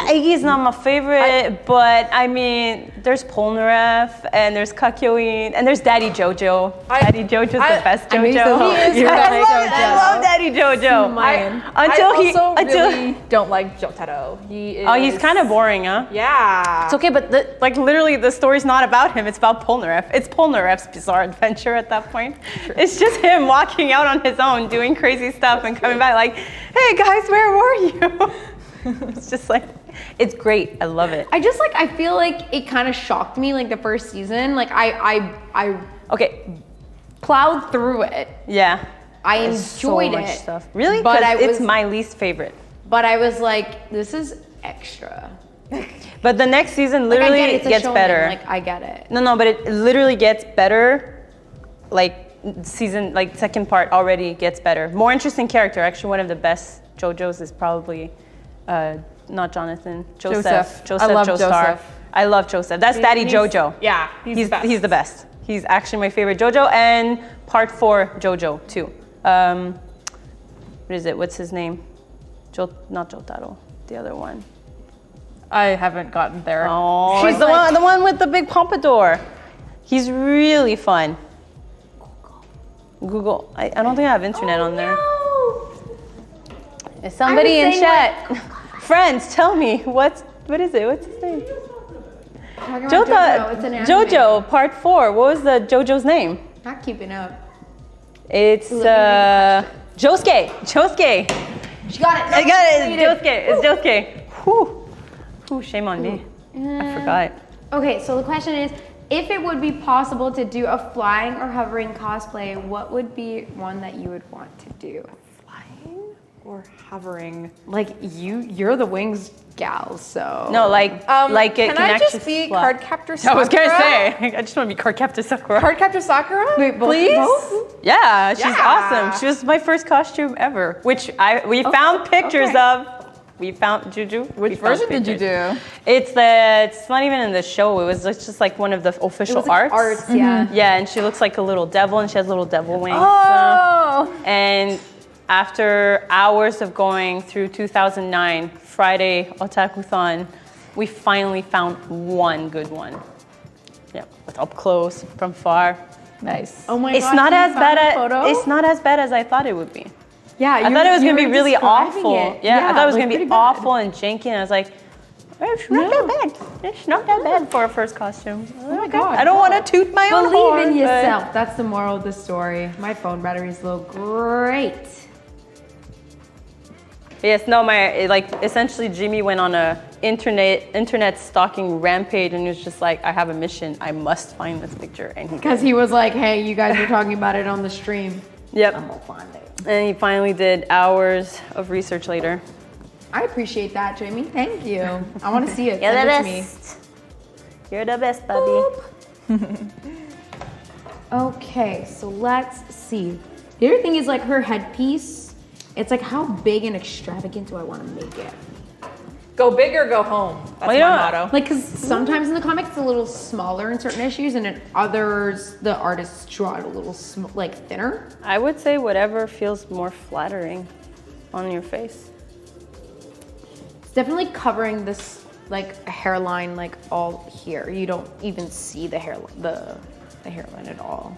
Iggy's not my favorite, but I mean, there's Polnareff, and there's Kakyoin, and there's Daddy Jojo. Daddy Jojo's the best Jojo. I love Daddy Jojo. I really don't like Jotaro. He's kind of boring, huh? Yeah. It's okay, but literally the story's not about him. It's about Polnareff. It's Polnareff's bizarre adventure at that point. It's just him walking out on his own, doing crazy stuff, and coming back like, hey guys, where were you? It's just like, it's great. I love it. I feel like it kind of shocked me like the first season. Like I plowed through it. Yeah. I There's enjoyed so much it. stuff. Really? But It's my least favorite. But I was like, this is extra. But the next season literally gets better. Like I get it. No, but it literally gets better. Like second part already gets better. More interesting character. Actually, one of the best JoJo's is probably not Jonathan. Joseph. I love Joestar. Joseph. I love Joseph. That's Daddy Jojo. Yeah, He's the best. He's actually my favorite JoJo, and part 4 JoJo too. What is it? What's his name? Not Jotaro. The other one. I haven't gotten there. Oh, he's the one with the big pompadour. He's really fun. Google. I don't think I have internet on there. Is somebody in chat? Friends, tell me what is it? What's his name? JoJo Part 4. What was the JoJo's name? Not keeping up. It's Josuke. She got it. I got it. It's Josuke. Whew, shame on me. I forgot. Okay, so the question is, if it would be possible to do a flying or hovering cosplay, what would be one that you would want to do? Flying or hovering? Like you're the wings gal, so. No, like it can I just be fly. Card Captor Sakura? I was gonna say, I just want to be Card Captor Sakura. Card Captor Sakura? Wait, please? Both? Yeah, she's awesome. She was my first costume ever, which we found pictures of. We found Juju. Which version did you do? It's not even in the show. It was just like one of the official arts. Yeah. Yeah, and she looks like a little devil, and she has little devil wings. Oh. And after hours of going through 2009 Friday Otaku-thon, we finally found one good one. Yeah, with up close, from far. Nice. Oh my It's God, not you as found bad a photo? It's not as bad as I thought it would be. Yeah, I thought it was gonna be really describing awful. it. Yeah, I thought it was gonna be pretty bad. awful and janky, and I was like, it's not that bad. It's not that bad for a first costume. Oh my God. I don't want to toot my own horn. Believe in but- yourself. That's the moral of the story. My phone battery's low. Great. Yes, no, essentially Jimmy went on a internet stalking rampage, and he was just like, I have a mission. I must find this picture, and Because he was like, hey, you guys were talking about it on the stream. Yep. I'm gonna find it. And he finally did hours of research later. I appreciate that, Jamie. Thank you. I want to see it. You're the Send it to me. best. You're the best, Bubby. Okay, so let's see. The other thing is like her headpiece. It's like, how big and extravagant do I want to make it? Go big or go home. That's my motto. Like, because sometimes in the comics it's a little smaller in certain issues, and in others the artists draw it a little thinner. I would say whatever feels more flattering on your face. It's definitely covering this like hairline like all here. You don't even see the hairline, the hairline at all.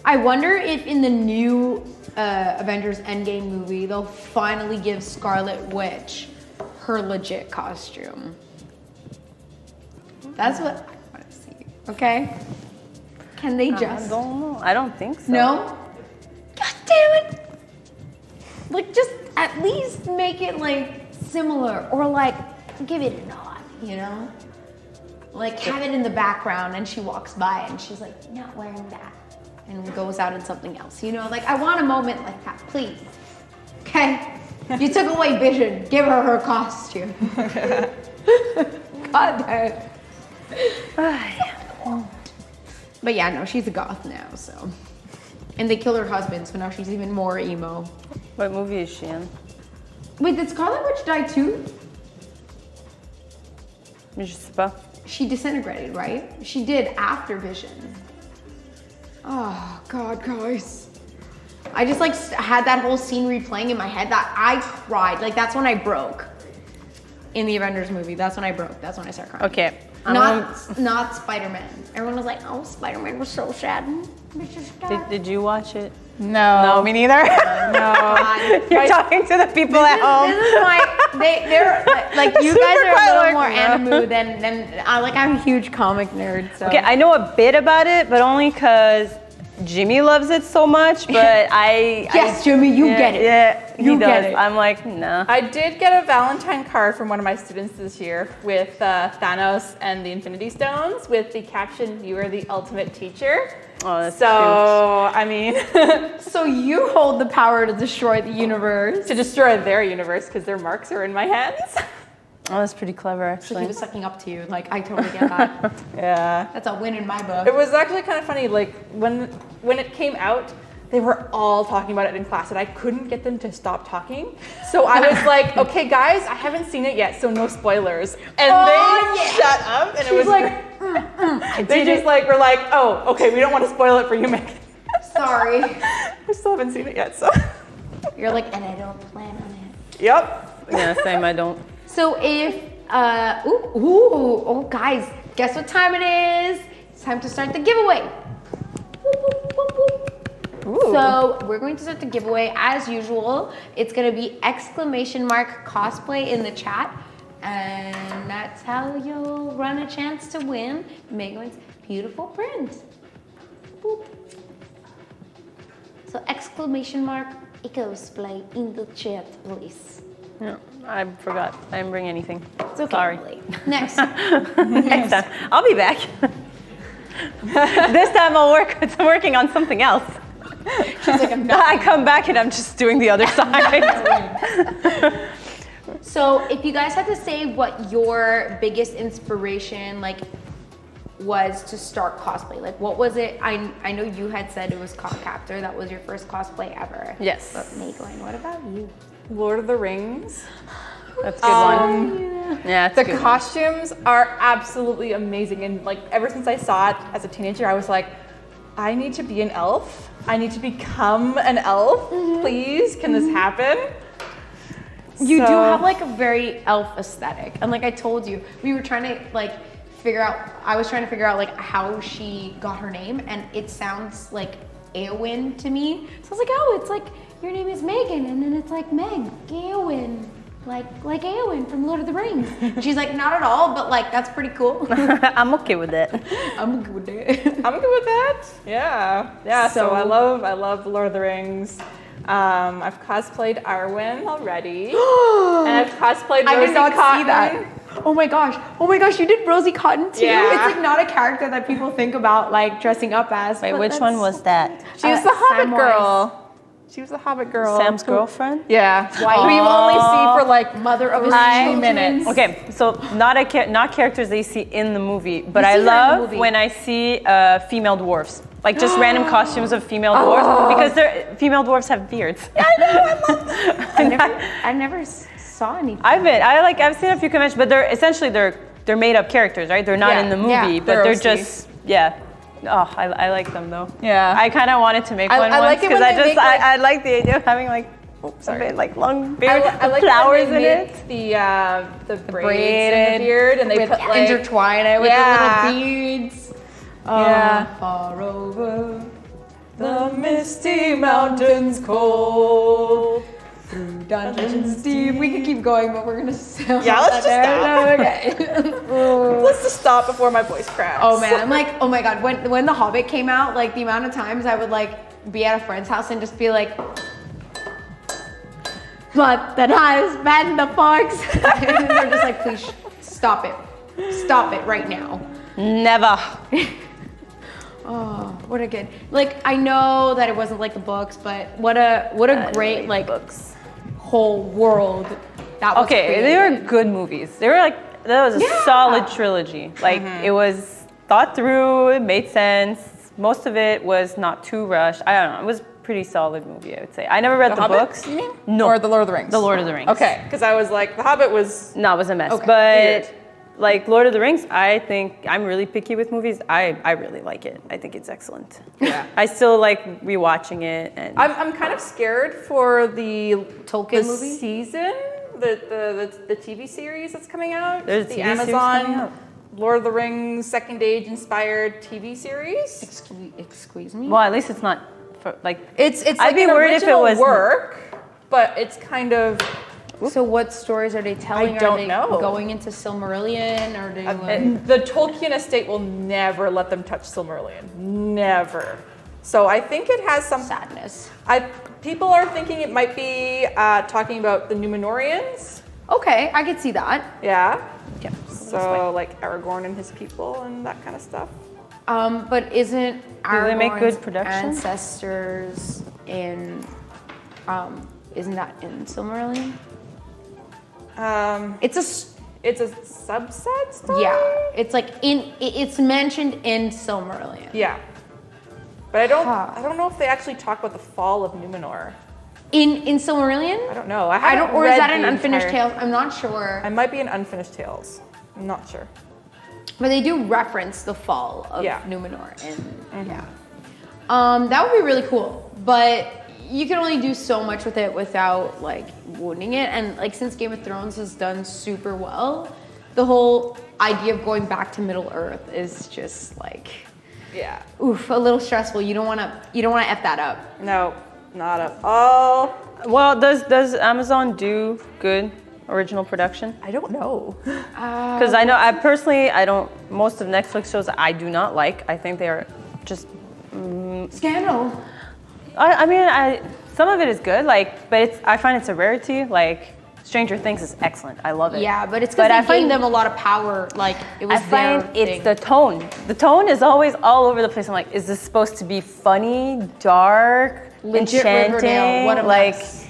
I wonder if in the new Avengers Endgame movie they'll finally give Scarlet Witch her legit costume. That's what I want to see. Okay? Can they just? I don't know. I don't think so. No? God damn it! Like, just at least make it like similar, or like give it a nod, you know? Like have it in the background and she walks by and she's like, not wearing that. and goes out in something else. You know, like I want a moment like that, please. Okay? You took away Vision. Give her costume. God damn. But yeah, no, she's a goth now, so. And they killed her husband, so now she's even more emo. What movie is she in? Wait, did Scarlet Witch die too? Je sais pas. She disintegrated, right? She did after Vision. Oh, God, guys. I just like had that whole scene replaying in my head that I cried. Like that's when I broke. In the Avengers movie, that's when I broke. That's when I started crying. Okay. Not Spider-Man. Everyone was like, oh, Spider-Man was so sad. Did you watch it? No. No, me neither. No. You're talking to the people at home. This is my, they're like you guys are a little more animu than I'm a huge comic nerd. So. Okay, I know a bit about it, but only because Jimmy loves it so much, but Jimmy, you get it. Yeah, You he get does. it. I'm like, nah. I did get a Valentine card from one of my students this year with Thanos and the Infinity Stones with the caption, "You are the ultimate teacher." Oh, that's so, cute. I mean, So you hold the power to destroy the universe. to destroy their universe because their marks are in my hands. Oh, that's pretty clever, So he actually. was sucking up to you. Like I totally get that. Yeah. That's a win in my book. It was actually kind of funny, like when it came out, they were all talking about it in class and I couldn't get them to stop talking. So I was like, okay guys, I haven't seen it yet, so no spoilers. And they shut up and it was like, they just like were like, oh, okay, we don't want to spoil it for you, Megan. sorry. I still haven't seen it yet, so. You're like, and I don't plan on it. Yep. Yeah, same, I don't. So if, oh guys, guess what time it is? It's time to start the giveaway. Whoop, whoop, whoop, whoop. So we're going to start the giveaway as usual. It's gonna be ! cosplay in the chat. And that's how you'll run a chance to win Mae-Gwyn's beautiful print. Boop. So ! cosplay in the chat, please. No, I forgot. I didn't bring anything. It's okay. Sorry. Emily. Next. Next time. I'll be back. This time I'm working on something else. She's like, I'm not. I come back and I'm just doing the other side. So if you guys had to say what your biggest inspiration was to start cosplay, what was it? I know you had said it was Coscaptor. That was your first cosplay ever. Yes. But Mae-Gwyn, what about you? Lord of the Rings. That's a good one. Yeah, it's The a good one. costumes are absolutely amazing, and ever since I saw it as a teenager, I was like, I need to be an elf. I need to become an elf. Please, can this happen? You do have a very elf aesthetic, and I told you, we were trying to figure out. I was trying to figure out how she got her name, and it sounds like Eowyn to me. So I was like, oh, it's your name is Megan, and then it's Meg, Eowyn. Like Eowyn from Lord of the Rings. She's like, not at all, but that's pretty cool. I'm okay with it. I'm good with it. I'm good with that. Yeah. So I love the Lord of the Rings. I've cosplayed Arwen already, and I've cosplayed Rosie I did not Cotton. see that. Oh my gosh, you did Rosie Cotton too? Yeah. It's not a character that people think about dressing up as. Wait, which one was that? She was the Hobbit Samwise. girl. She was the Hobbit girl. Sam's girlfriend? Yeah. Who you only see for Mother of his 2 children. minutes. Okay, so not characters they see in the movie, but You I see her in the love movie. when I see female dwarfs, just random costumes of female dwarfs, because female dwarfs have beards. I know, I love that. I never saw anything. I've seen a few conventions, but they're made up characters, right? They're not in the movie, yeah, but they're they're OC. just Oh, I like them though. Yeah. I kind of wanted to make I one like once it because when they make, I like the idea of having a bit long beard, I like flowers when in they it. make the braids in braided the beard, and they with put intertwine it with the little beads. Yeah. Far over the misty mountains cold. through dungeons deep. We could keep going, but we're gonna sell. Yeah, let's just stop. Okay. Let's just stop before my voice cracks. Oh man, I'm oh my god, when The Hobbit came out, the amount of times I would be at a friend's house and just be like, blood that has been the fox. And they're just please stop it right now. Never. Oh, what a good. Like, I know that it wasn't like the books, but what a great like books. whole world that was Okay, created. they were good movies. They were like, that was a solid trilogy. Like, it was thought through, it made sense. Most of it was not too rushed. I don't know, it was a pretty solid movie, I would say. I never read the Hobbit, books. you mean? No. Or The Lord of the Rings? The Lord of the Rings. Okay, because I was like, The Hobbit was... No, it was a mess. Okay. But Weird. like Lord of the Rings, I think I'm really picky with movies. I really like it. I think it's excellent. Yeah. I still like rewatching it. And I'm kind of scared for the Tolkien movie? season, the TV series that's coming out. There's a the TV series Amazon coming out. Lord of the Rings Second Age inspired TV series. Excuse me. well, at least it's not for, like. It's I'd like be an worried if it original was- work, but it's kind of So what stories are they telling? I don't are they know. going into Silmarillion? Or they the Tolkien estate will never let them touch Silmarillion. Never. So I think it has some sadness? people are thinking it might be talking about the Númenóreans. Okay, I could see that. Yeah. Yeah. So like Aragorn and his people and that kind of stuff. But isn't they make good Aragorn's production? ancestors in? Isn't that in Silmarillion? It's It's a subset story? yeah. It's like it's mentioned in Silmarillion. Yeah. But I Huh. don't know if they actually talk about the fall of Númenor. In Silmarillion? I don't know. I I don't. haven't Or is read that an the unfinished entire- tale? I'm not sure. I might be in Unfinished Tales. I'm not sure. But they do reference the fall of Yeah. Númenor, and yeah, that would be really cool. But you can only do so much with it without like wounding it. And like since Game of Thrones has done super well, the whole idea of going back to Middle Earth is just like, Yeah. oof, a little stressful. You don't want to f that up. No, not at all. Well, does Amazon do good original production? I don't know. Because I know I personally I don't. Most of Netflix shows I do not like. I think they are just. Scandal. I mean, some of it is good, like, but I find it's a rarity. Like, Stranger Things is excellent. I love it. Yeah, but it's But because I they find- gave them a lot of power. Like it was I find their it's thing. the tone. The tone is always all over the place. I'm like, is this supposed to be funny, dark, Legit enchanting? Riverdale. What a like, mess.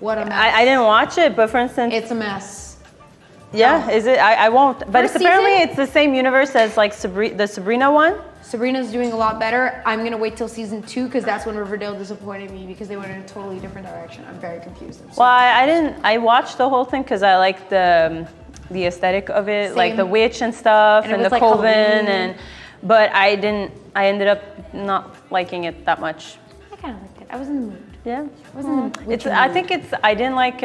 What a mess. I didn't watch it, but for instance, It's a mess. yeah, no. is it? I won't. But First it's apparently season? it's the same universe as like the Sabrina one. Sabrina's doing a lot better. I'm gonna wait till season 2 because that's when Riverdale disappointed me because they went in a totally different direction. I'm very confused. I'm so Well, I didn't. I watched the whole thing because I like the aesthetic of it, like the Same. witch and stuff, And it and, was the like coven, Halloween. and but I didn't. I ended up not liking it that much. I kind of liked it. I was in the mood. Yeah, I was in the it's. witchy I mood. think it's. I didn't like.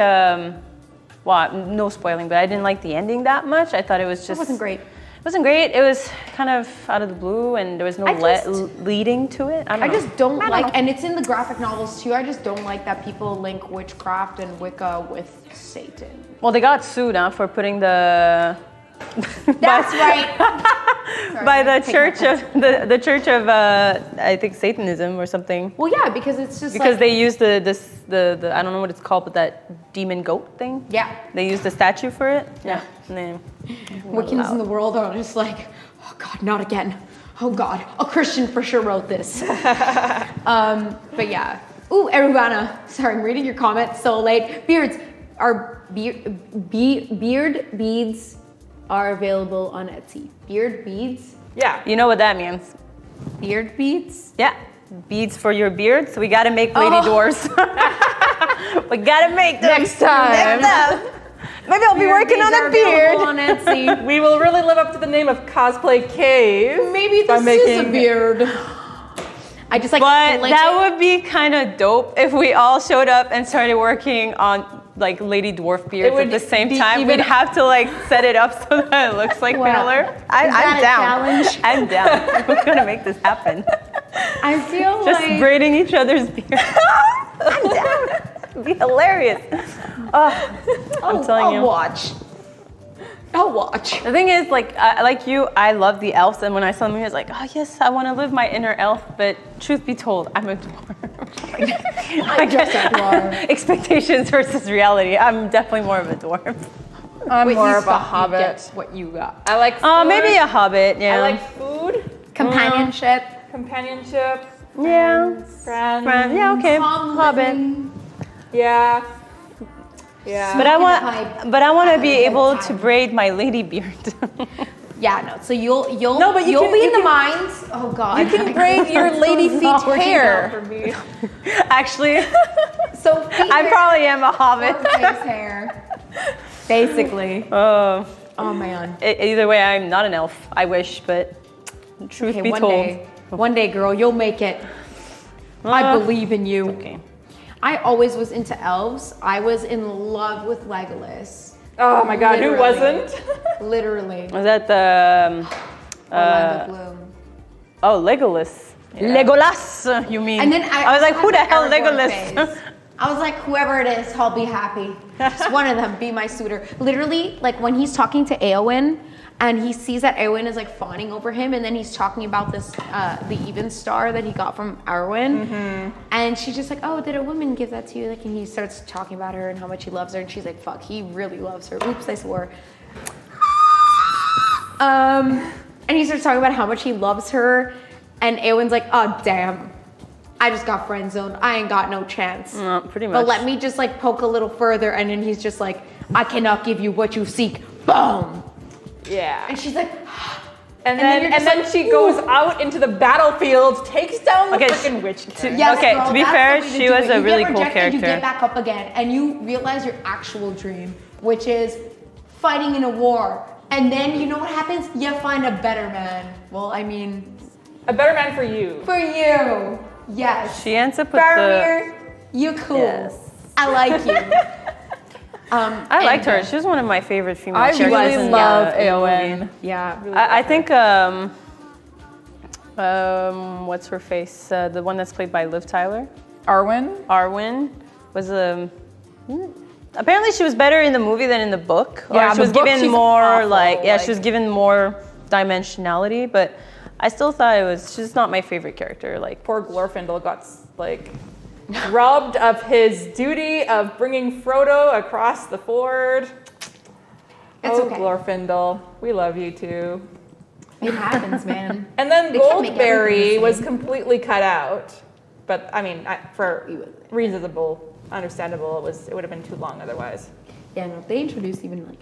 Well, no spoiling, but I didn't like the ending that much. I thought it was just. It wasn't great. It wasn't great. It was kind of out of the blue, and there was no I just- leading to it. I I don't know. just don't I like, know. and it's in the graphic novels too. I just don't like that people link witchcraft and Wicca with Satan. Well, they got sued for putting the. That's right. Sorry, By the take my church pen. of the church of I think Satanism or something, Well, yeah, because it's just because like, they used the I don't know what it's called, but that demon goat thing. yeah, They used the statue for it. Yeah. And then, Wiccans in the world are just like, oh God, not again. Oh God, a Christian for sure wrote this. But yeah. Ooh, Erubana. Sorry, I'm reading your comment so late. Beards are beard beads are available on Etsy. Beard beads? Yeah. you know what that means? Beard beads? Yeah, beads for your beard. So we got to make lady dwarfs. We got to make them. Next time. Next time. Maybe I'll be working on a beard. On Etsy. We will really live up to the name of Cosplay Cave. Maybe by this is a making- beard. I just like But flinch that it. would be kind of dope if we all showed up and started working on like lady dwarf beards would at the same be time. even- We'd have to like set it up so that it looks like Wow. Middle Earth. I'm that a down. challenge? I'm down. We're gonna make this happen. I feel Just like braiding each other's beards. I'm down. It'd be hilarious. Oh, I'm telling I'll you. watch. I'll watch. The thing is, like you, I love the elves, and when I saw them, I was like, oh yes, I want to live my inner elf. But truth be told, I'm a dwarf. I'm just a dwarf. Expectations versus reality. I'm definitely more of a dwarf. I'm Wait, more you of a stop, you hobbit. get what you got. I like food. Maybe a hobbit. Yeah. I like food. Companionship. companionship. Yeah. Friends. Yeah, okay. Calm Hobbit. living. Yeah. Yeah. But I want to be Having a good able to time. braid my lady beard. Yeah, no. So you'll No, but you you'll can- be you in the can- minds. Oh God. You can braid your lady feet not working hair. out for me. Actually, So feet I hair probably am a or hobbit. face hair. Basically. Oh, Oh man. either way, I'm not an elf. I wish, but truth Okay, be one told. day, girl, you'll make it. I believe in you. Okay. I always was into elves. I was in love with Legolas. Oh my God, who Literally. wasn't? Literally. Was that the Orlando Bloom. oh Legolas? Legolas, you mean? And then I was like, also who the had hell Aragorn Legolas? phase. I was like, whoever it is, I'll be happy. Just one of them, be my suitor. Literally, like when he's talking to Éowyn, and he sees that Éowyn is like fawning over him, and then he's talking about this, the even star that he got from Arwen, and she's just like, oh, did a woman give that to you? Like, and he starts talking about her and how much he loves her, and she's like, fuck, he really loves her. Oops, I swore. And he starts talking about how much he loves her, and Éowyn's like, oh damn, I just got friend zoned. I ain't got no chance. Pretty much. But let me just like poke a little further, and then he's just like, I cannot give you what you seek. Boom. Yeah. And she's like, And then then you're just and then like, she goes out into the battlefield, takes down the Okay, freaking witch. King. yes, Okay, girl, to be that's fair, the way to she do was it. a You really get cool rejected, You character. get back up again, and you realize your actual dream, which is fighting in a war. And then you know what happens? You find a better man. Well, I mean, A better man for you. for you. Yes. She ends up with Faramir, you cool. Yes. I like you. I liked her. She was one of my favorite female I characters. really in love the movie. Éowyn. Yeah. I think what's her face? The one that's played by Liv Tyler, Arwen. Arwen, was apparently she was better in the movie than in the book. Or Yeah, she the was book, given she's more awful, like like- she was given more dimensionality, but I still thought she's not my favorite character. Like Poor Glorfindel got like robbed of his duty of bringing Frodo across the ford. It's oh, okay. Glorfindel, we love you too. It happens, man. And then They can't make everything Goldberry the was same. completely cut out. But I mean, for reasonable, understandable, it would have been too long otherwise. Yeah, no, if they introduced even like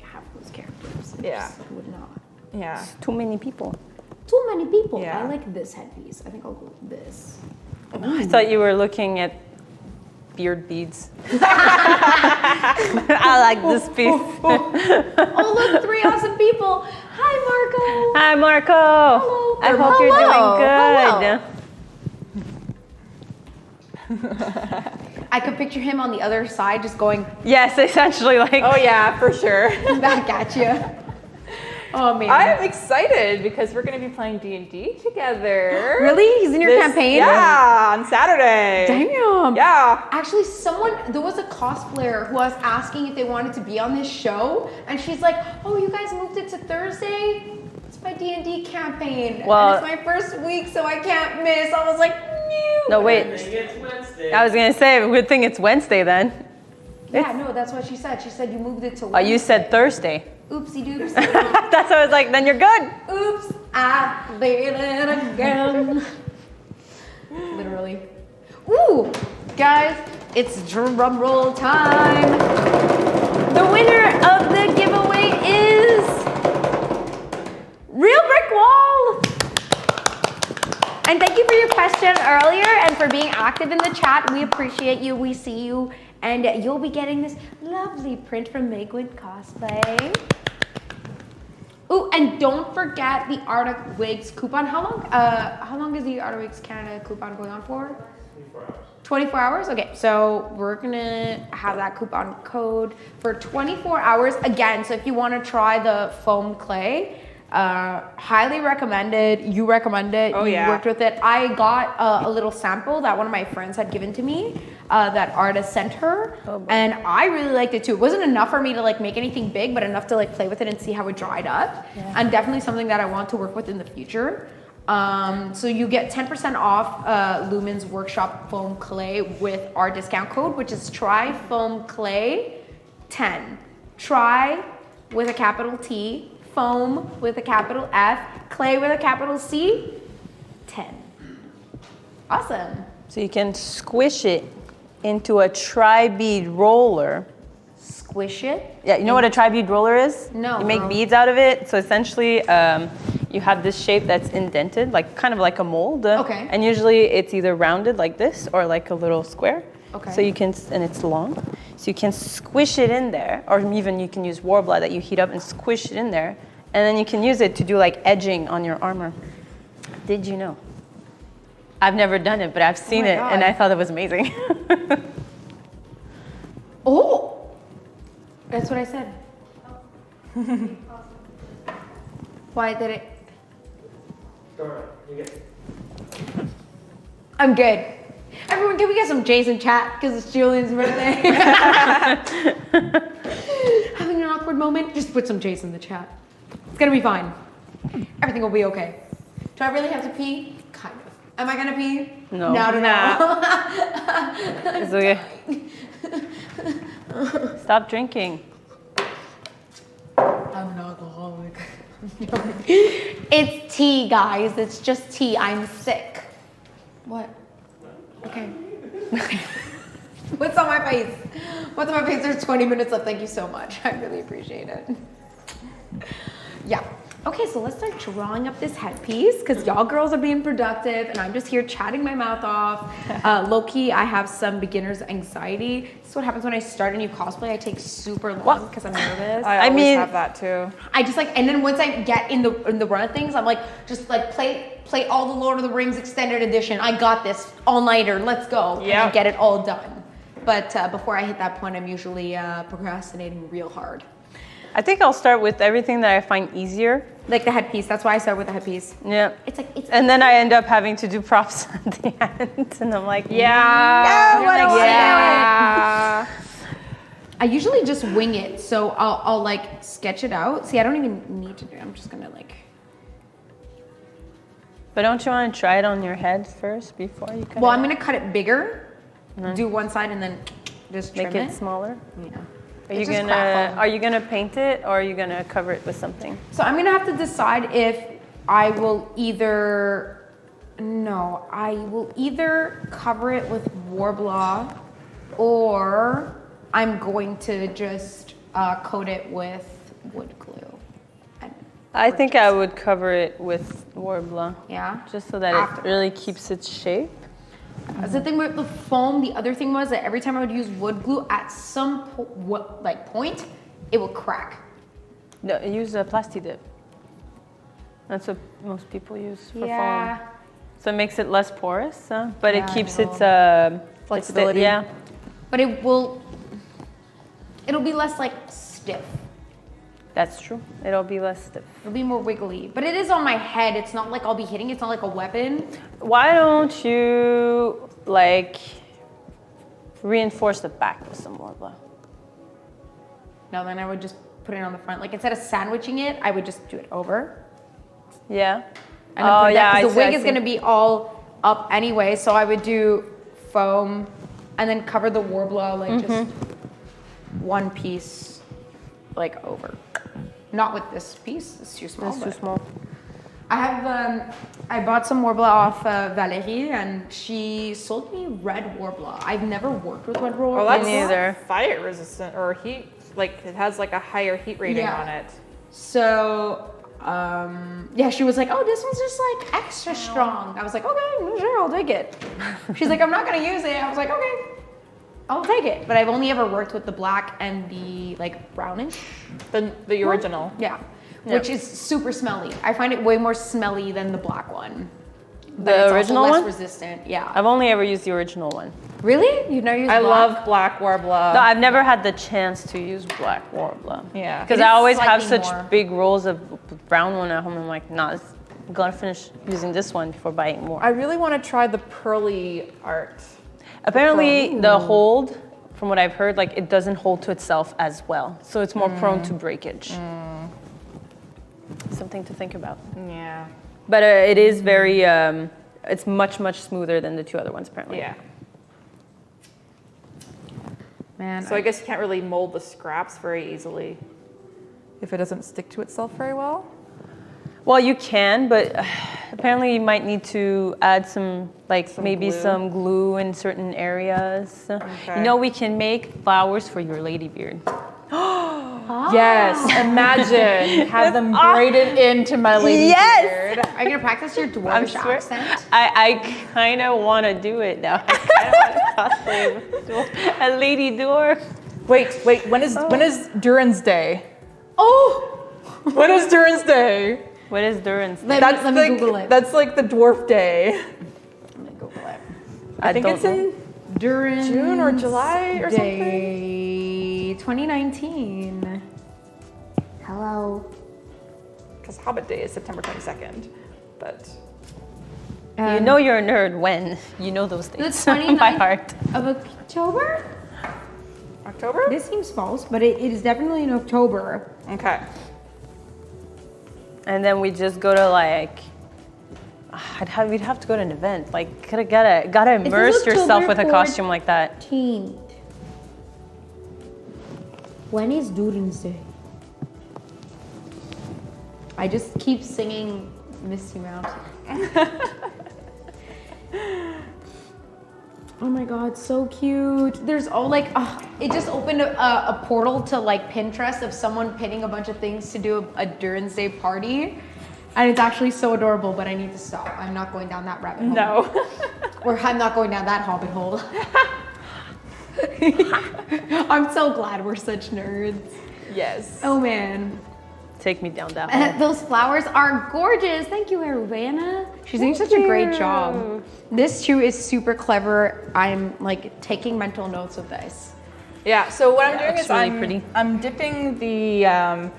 half of those characters. It Yeah. just would not. Yeah. too many people. Too many people. Yeah. I like this headpiece. I think I'll go with this. I thought you were looking at beard beads. I like this piece. Oh, look, 3 awesome people. Hi, Marco. Hi, Marco. Hello. I hope you're Hello. doing good. I could picture him on the other side just going Yes, essentially like. Oh yeah, for sure. back at you. Oh, man. I'm excited because we're going to be playing D&D together. Really? He's in your campaign? Yeah, on Saturday. Damn. Yeah. Actually, there was a cosplayer who I was asking if they wanted to be on this show, and she's like, oh, you guys moved it to Thursday? It's my D&D campaign. Well- and it's my first week, so I can't miss. I was like, No, wait. It's Wednesday. I was gonna say, good thing it's Wednesday then. Yeah, no, that's what she said. She said you moved it to Oh, Wednesday. you said Thursday. Oopsie doops. That's what I was like. Then you're good. Oops, I did it again. Literally. Ooh, guys, it's drum roll time. The winner of the giveaway is Real Brick Wall. And thank you for your question earlier and for being active in the chat. We appreciate you. We see you. And you'll be getting this lovely print from Mae-Gwyn Cosplay. Ooh, and don't forget the Arctic Wigs coupon. How long is the Arctic Wigs Canada coupon going on for? 24 hours. 24 hours? Okay, so we're gonna have that coupon code for 24 hours. Again, so if you wanna try the foam clay, highly recommended. You recommend it. Oh, you yeah. worked with it. I got a little sample that one of my friends had given to me, that artist sent her, and I really liked it too. It wasn't enough for me to like make anything big, but enough to like play with it and see how it dried up. And definitely something that I want to work with in the future. So you get 10% off Lumen's Workshop Foam Clay with our discount code, which is TryFoamClay10. Try with a capital T, foam with a capital F, clay with a capital C, 10. Awesome. So you can squish it into a tri-bead roller. Squish it. Yeah, you know what a tri-bead roller is? No. You make beads out of it. So essentially, you have this shape that's indented, like kind of like a mold. Okay. And usually it's either rounded like this or like a little square. Okay. So you can, and it's long. So you can squish it in there, or even you can use Warbler that you heat up and squish it in there. And then you can use it to do like edging on your armor. Did you know? I've never done it, but I've seen it and I thought it was amazing. Oh! That's what I said. Why did it? Dora, you get I'm good. Everyone, can we get some J's in chat? Because it's Julian's birthday. Having an awkward moment? Just put some J's in the chat. It's gonna be fine. Everything will be okay. Do I really have to pee? Kind of. Am I gonna pee? No. No. It's okay. Stop drinking. I'm an alcoholic. It's tea, guys. It's just tea. I'm sick. What? Okay. What's on my face? What's on my face? There's 20 minutes left. Thank you so much. I really appreciate it. Yeah. Okay, so let's start drawing up this headpiece because y'all girls are being productive and I'm just here chatting my mouth off. Low-key, I have some beginner's anxiety. This is what happens when I start a new cosplay. I take super long because I'm nervous. I always have that too. I just like, and then once I get in the run of things, I'm like, just like play all the Lord of the Rings extended edition. I got this all-nighter. Let's go. Yeah. And get it all done. But before I hit that point, I'm usually procrastinating real hard. I think I'll start with everything that I find easier. Like the headpiece. That's why I start with the headpiece. Yeah. It's like it's. And then I end up having to do props at the end, and I'm like, No, I don't wanna Yeah. I usually just wing it, so I'll like sketch it out. See, I don't even need to do it. I'm just gonna like. But don't you want to try it on your head first before you cut Well, it? I'm gonna cut it bigger, do one side, and then just trim Make it smaller. Yeah. Are you gonna paint it, or are you gonna cover it with something? So I'm gonna have to decide if I will either cover it with Warbler, or I'm going to just coat it with wood glue. I think I would cover it with Warbler. Yeah. Just so that it really keeps its shape. That's the thing with the foam. The other thing was that every time I would use wood glue, at some point, it will crack. No, use a Plasti Dip. That's what most people use for foam. So it makes it less porous, but it keeps its flexibility. But it'll be less like stiff. That's true. It'll be less stiff. It'll be more wiggly. But it is on my head. It's not like I'll be hitting. It's not like a weapon. Why don't you like reinforce the back with some Warbler? No, then I would just put it on the front. Like instead of sandwiching it, I would just do it over. Yeah. And then the wig is gonna be all up anyway, so I would do foam and then cover the Warbler like just one piece like over. Not with this piece, it's too small. It's too small. I have, I bought some Warbler off Valerie and she sold me red Warbler. I've never worked with red Warbler. Well, that's neither. fire resistant or heat, like it has like a higher heat rating on it. So, yeah, she was like, oh, this one's just like extra strong. I was like, okay, sure, I'll take it. She's like, I'm not gonna use it. I was like, okay, I'll take it. But I've only ever worked with the black and the like brownish. The original. Yeah. Which is super smelly. I find it way more smelly than the black one. But The it's original also less one? resistant. Yeah. I've only ever used the original one. Really? You've never used I black? love black Warbler. No, I've never had the chance to use black Warbler. Yeah. Because It I is always have slightly such more. big rolls of brown one at home. I'm like, nah, I'm gonna finish using this one before buying more. I really want to try the pearly art. Apparently, the hold, from what I've heard, like it doesn't hold to itself as well, so it's more prone to breakage. Something to think about. Yeah. But it is very, it's much smoother than the two other ones apparently. Yeah. Man, So I guess you can't really mold the scraps very easily if it doesn't stick to itself very well. Well, you can, but Apparently, you might need to add some, like maybe glue. some glue in certain areas. Okay. You know, we can make flowers for your lady beard. Yes, imagine have them braided into my lady Yes! beard. Are you gonna practice your dwarvish accent? I kind of want to do it now. I kind of want to cosplay a lady dwarf. Wait. When is Durin's Day? Oh! When is Durin's Day? What is Durin's? Let me Google it. That's like the dwarf day. Let me Google it. I think it's in During June or July or something. Day 2019. Hello. Because Hobbit Day is September 22nd, but You know you're a nerd when you know those dates The 29th by heart. of October? October? This seems false, but it is definitely in October. Okay. And then we just go to like, we'd have to go to an event. Like, gotta immerse yourself with a costume like that. 14th. When is Durin's Day? I just keep singing Misty Mountain. Oh my god, so cute. There's all like, it just opened a portal to like Pinterest of someone pinning a bunch of things to do a Durin's Day party. And it's actually so adorable, but I need to stop. I'm not going down that rabbit hole. No. Or I'm not going down that hobbit hole. I'm so glad we're such nerds. Yes. Oh man. Take me down that hole. Those flowers are gorgeous. Thank you, Arvana. She's doing such a great job. This too is super clever. I'm like taking mental notes of this. Yeah. So what I'm doing it's is really pretty. I'm dipping the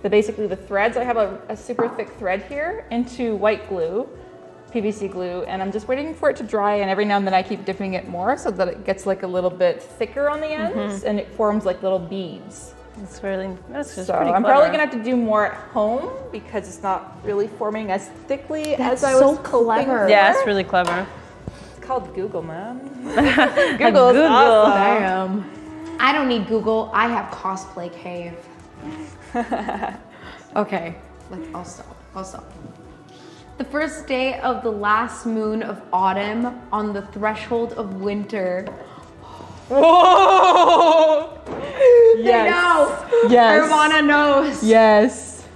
basically the threads. I have a super thick thread here into white glue, PVC glue, and I'm just waiting for it to dry. And every now and then I keep dipping it more so that it gets like a little bit thicker on the ends, and it forms like little beads. That's just So pretty I'm clever. probably gonna have to do more at home because it's not really forming as thickly That's as I was so hoping clever. for. Yeah, it's really clever. It's called Google, man. Google. awesome. Damn. I don't need Google. I have Cosplay Cave. Okay, I'll stop. The first day of the last moon of autumn on the threshold of winter. Whoa! Yes. I know. Yes. Arvana knows. Yes.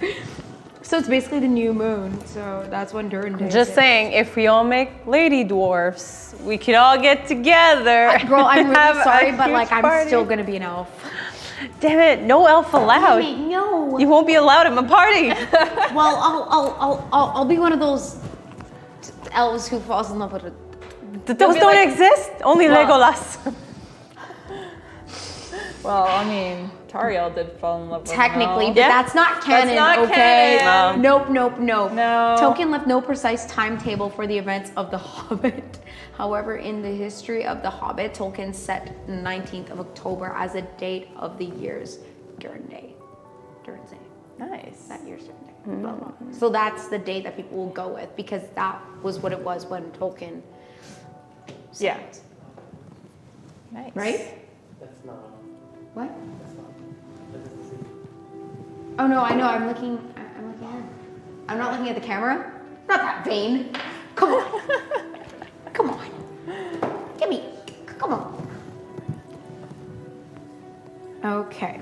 So it's basically the new moon. So that's when Durin Day Just is. saying, if we all make lady dwarfs, we could all get together. Girl, I'm and have really a sorry, but huge like I'm party. still gonna be an elf. Damn it! No elf allowed. Wait, no. You won't be allowed at my party. Well, I'll be one of those elves who falls in love with a. Those be don't like- exist. Only Well- Legolas. Well, I mean, Tariel did fall in love with Technically, him. but Yeah. that's not canon, not okay? canon. Nope. No. Tolkien left no precise timetable for the events of The Hobbit. However, in the history of The Hobbit, Tolkien set 19th of October as a date of the year's Durin Day. Durin's Day. Nice. That year's Durin Day. Blah, blah. So that's the date that people will go with because that was what it was when Tolkien said Yeah. it. Nice. Right? That's not. What? That's not. That doesn't see. Oh no, I know. I'm looking at it. I'm not looking at the camera. Not that vain. Come on. Come on. Give me. Come on. Okay.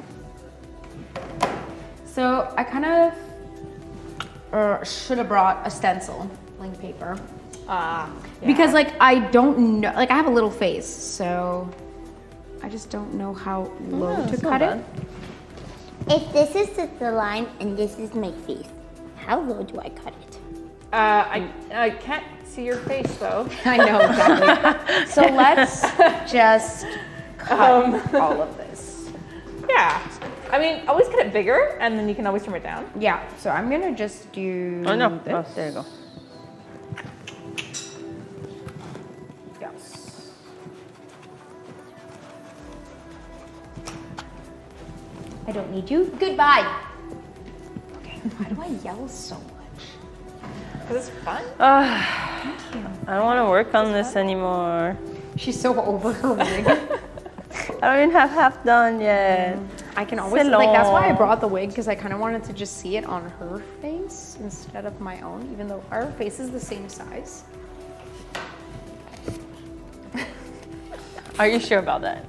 So I kind of should have brought a stencil, blank paper, Yeah. because like I don't know. Like I have a little face, so I just don't know how low to it's not cut it. bad. If this is the line and this is my face, how low do I cut it? I can't see your face though. I know exactly. So let's just cut all of this. Yeah. I mean, always cut it bigger, and then you can always trim it down. Yeah. So I'm gonna just do. Oh no! This. Oh, there you go. Yes. I don't need you. Goodbye. Okay. Why do I yell so much? Because it's fun. I don't want to work on this anymore. She's so over her wig. I don't even have half done yet. I can always, like, that's why I brought the wig, because I kind of wanted to just see it on her face instead of my own, even though our face is the same size. Are you sure about that?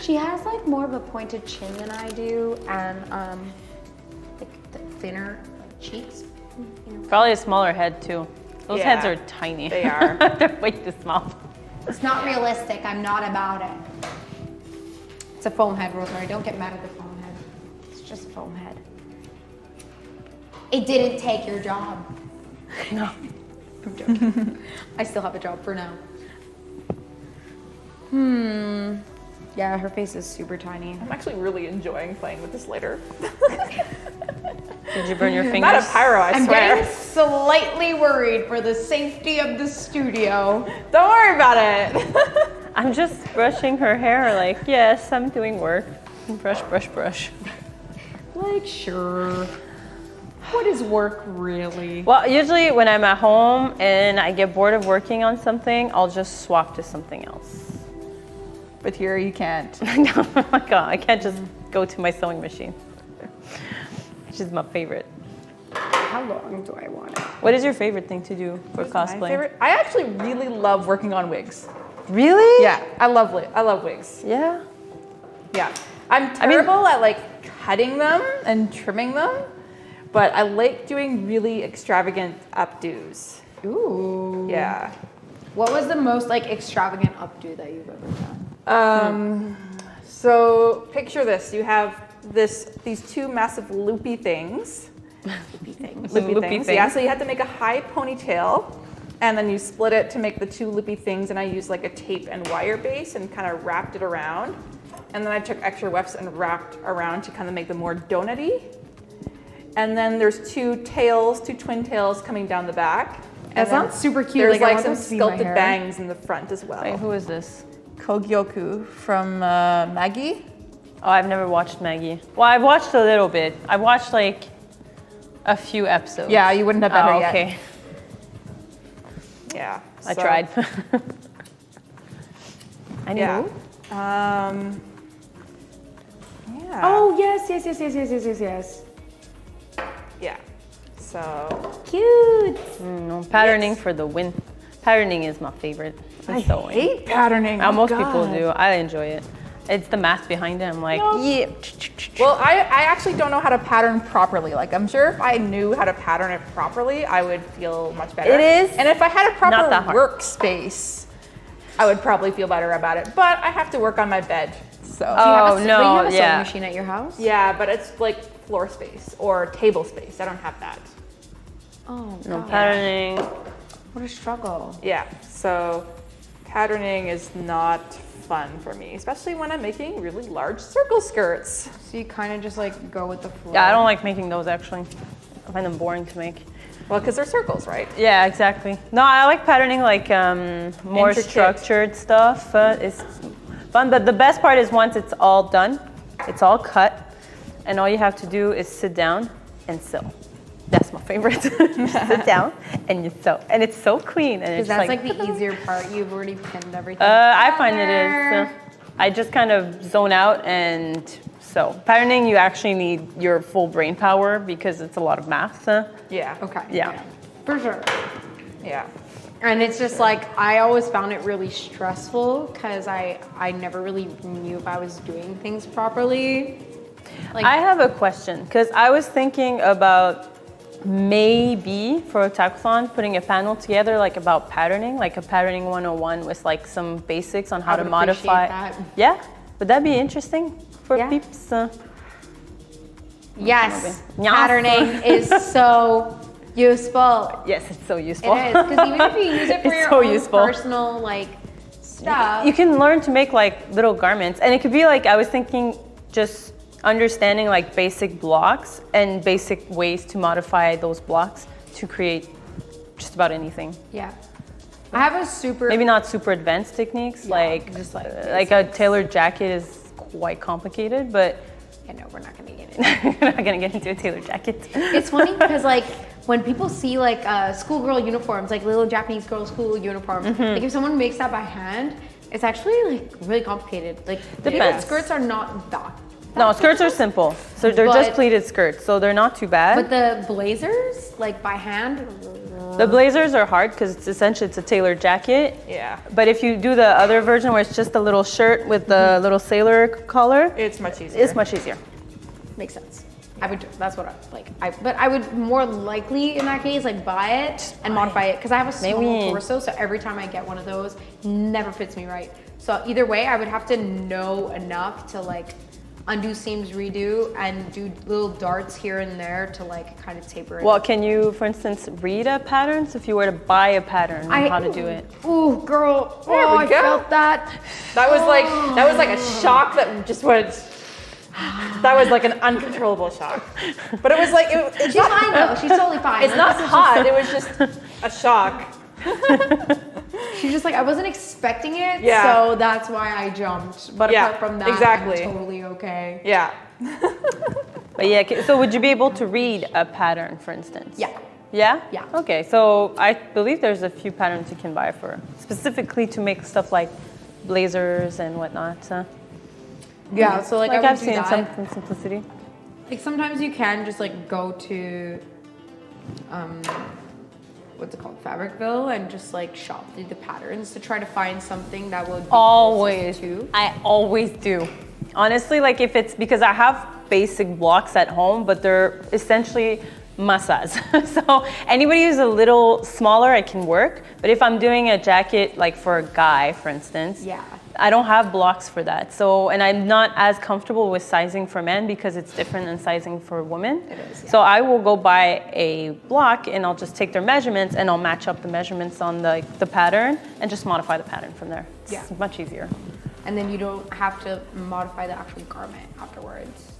She has like more of a pointed chin than I do, and like the thinner like, cheeks. You know. Probably a smaller head too. Those heads are tiny. They are. They're way too small. It's not realistic. I'm not about it. It's a foam head, Rosemary. Don't get mad at the foam head. It's just a foam head. It didn't take your job. No. I'm joking. I still have a job for now. Yeah, her face is super tiny. I'm actually really enjoying playing with this later. Did you burn your fingers? Not a pyro, I I'm swear. getting slightly worried for the safety of the studio. Don't worry about it. I'm just brushing her hair like, yes, I'm doing work. Brush, brush, brush. Like, sure. What is work really? Well, usually when I'm at home and I get bored of working on something, I'll just swap to something else. But here you can't. No, oh my God, I can't just go to my sewing machine, which is my favorite. How long do I want it? What is your favorite thing to do for cosplay? My favorite. I actually really love working on wigs. Really? Yeah, I love wigs. Yeah. Yeah, I'm terrible at like cutting them and trimming them, but I like doing really extravagant updos. Ooh. Yeah. What was the most like extravagant updo that you've ever done? So picture this: you have these two massive loopy things. Loopy things. Loopy things. Yeah. So you have to make a high ponytail, and then you split it to make the two loopy things. And I used like a tape and wire base and kind of wrapped it around. And then I took extra wefts and wrapped around to kind of make them more donut-y. And then there's two twin tails coming down the back. That sounds super cute. There's I like want some them to see my sculpted hair. bangs in the front as well. Wait, who is this? Kogyoku from Maggie. Oh, I've never watched Maggie. Well, I've watched a little bit. I've watched like a few episodes. Yeah, you wouldn't have met her yet. Okay. Yeah. I tried. I knew. Yeah. Yeah. Oh yes. Yeah. So. Cute. No, patterning for the win. Patterning is my favorite. I Sewing. hate patterning. Most people do. I enjoy it. It's the math behind it. I'm like, yeah. Well, I actually don't know how to pattern properly. Like, I'm sure if I knew how to pattern it properly, I would feel much better. It is And if I had a proper not that hard. workspace, I would probably feel better about it. But I have to work on my bed. So. Oh, Wait, you have a yeah. sewing machine at your house? Yeah, but it's like floor space or table space. I don't have that. Oh, No God. patterning. What a struggle. Yeah, so patterning is not fun for me, especially when I'm making really large circle skirts. So you kind of just like go with the flow. Yeah, I don't like making those actually. I find them boring to make. Well, because they're circles, right? Yeah, exactly. No, I like patterning like more Intricate. structured stuff. It's fun, but the best part is once it's all done, it's all cut, and all you have to do is sit down and sew. That's my favorite. Sit down and you sew, and it's so clean. And it's Because that's like the easier part. You've already pinned everything. I find it together. is. I just kind of zone out and sew. Patterning, you actually need your full brain power because it's a lot of math. Yeah. Okay. Yeah. For sure. Yeah. And it's just like, I always found it really stressful because I never really knew if I was doing things properly. Like, I have a question because I was thinking about maybe for a taxon putting a panel together like about patterning, like a patterning 101 with like some basics on how to would modify. appreciate that. Yeah, would that be interesting for Yeah. peeps? yes, Yes. patterning is so useful. Yes, it's so useful. It is, because even if you use it for It's your so own useful. personal like stuff, You can learn to make like little garments, and it could be like I was thinking just understanding like basic blocks and basic ways to modify those blocks to create just about anything. yeah. I have a super Maybe not super advanced techniques, like just like like a tailored jacket is quite complicated, but Yeah, no, we're not gonna get it. we're not gonna get into a tailored jacket. It's funny because like when people see like schoolgirl uniforms, like little Japanese girl school uniforms, like if someone makes that by hand, it's actually like really complicated. Like the Depends. skirts are not that No, skirts are simple. So they're just But- pleated skirts, so they're not too bad. But the blazers, like by hand, The blazers are hard because it's a tailored jacket. Yeah. But if you do the other version where it's just a little shirt with the little sailor collar, It's much easier. it's much easier. makes sense. I would. That's what I like. But I would more likely in that case like buy it and modify it because I have a small Maybe. torso. So every time I get one of those, never fits me right. So either way, I would have to know enough to like undo seams, redo, and do little darts here and there to like kind of taper it. Well, can you, for instance, read a pattern? So if you were to buy a pattern, how to do it? Ooh, girl. There Oh, we I go. felt that. That was like a shock that just went. That was like an uncontrollable shock. But it was like it's She's not fine though. She's totally fine. It's not hot. It was just a shock. She's just like, I wasn't expecting it, Yeah. so that's why I jumped. But Yeah, apart from that, exactly. I'm totally okay. Yeah. But yeah, so would you be able to read a pattern, for instance? Yeah. Yeah? Yeah. Okay, so I believe there's a few patterns you can buy for, specifically to make stuff like blazers and whatnot. Yeah, so like I would I've do seen that. some from Simplicity. Like sometimes you can just like go to, what's it called, Fabricville, and just like shop through the patterns to try to find something that would be Always. closest to. I always do. Honestly, like if it's because I have basic blocks at home, but they're essentially masas. So anybody who's a little smaller, I can work. But if I'm doing a jacket like for a guy, for instance, Yeah. I don't have blocks for that. So, and I'm not as comfortable with sizing for men because it's different than sizing for women. It is, yeah. So I will go buy a block and I'll just take their measurements and I'll match up the measurements on the pattern and just modify the pattern from there. It's Yeah. much easier. And then you don't have to modify the actual garment afterwards.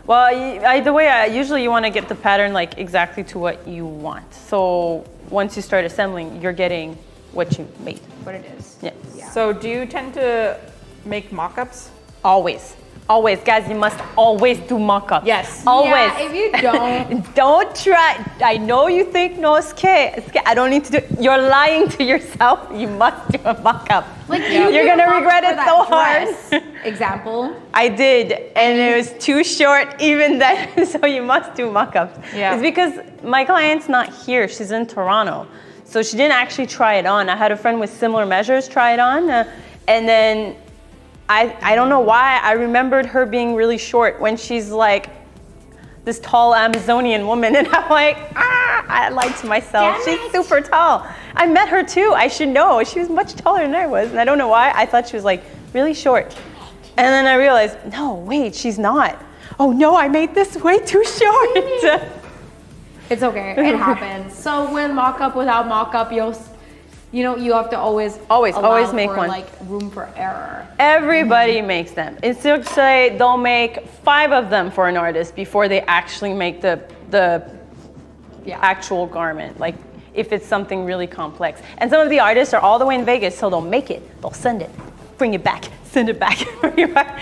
Well, the way usually you want to get the pattern like exactly to what you want. So once you start assembling, you're getting what you made. What it is. Yeah. Yeah. So do you tend to make mock-ups? Always. Always. Guys, you must always do mock-ups. Yes. Always. Yeah, if you don't, Don't try. I know you think, no, it's okay. I don't need to do it. You're lying to yourself. You must do a mock-up. like You're did going to a mock-up regret for it that so hard. dress. Example. I did, and it was too short even then, so you must do mock-ups. Yeah. It's because my client's not here, she's in Toronto. So she didn't actually try it on. I had a friend with similar measures try it on, and then I don't know why, I remembered her being really short when she's like this tall Amazonian woman, and I'm like, I lied to myself. Damn She's it. super tall. I met her too, I should know. She was much taller than I was, and I don't know why. I thought she was like really short. And then I realized, no, wait, she's not. Oh no, I made this way too short. It's okay. It happens. So with mock-up, without mock-up, you have to always Always make for, one. like room for error. Everybody makes them. It's just say they'll make 5 of them for an artist before they actually make the Yeah. actual garment. Like if it's something really complex. And some of the artists are all the way in Vegas, so they'll make it, they'll send it, bring it back, send it back, bring it back.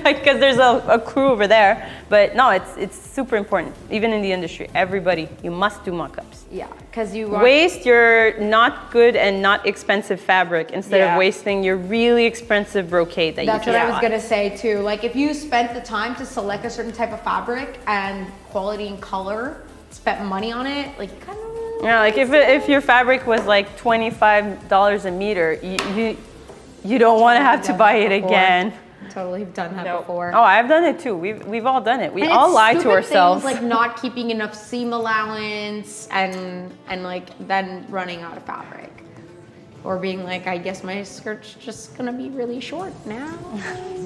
Like, because there's a crew over there. But no, it's super important. Even in the industry, everybody, you must do mock-ups. Yeah, because you want, Waste your not good and not expensive fabric instead Yeah. of wasting your really expensive brocade that that's you what just I was bought. gonna say too. Like if you spent the time to select a certain type of fabric and quality and color, spent money on it, like kind of. Yeah, like if your fabric was like $25 a meter, you don't want to have to buy it Before. again. Totally done that Nope. before. Oh, I've done it too. We've all done it. We And all it's lie to stupid ourselves. things like not keeping enough seam allowance and like then running out of fabric. Or being like, I guess my skirt's just gonna be really short now.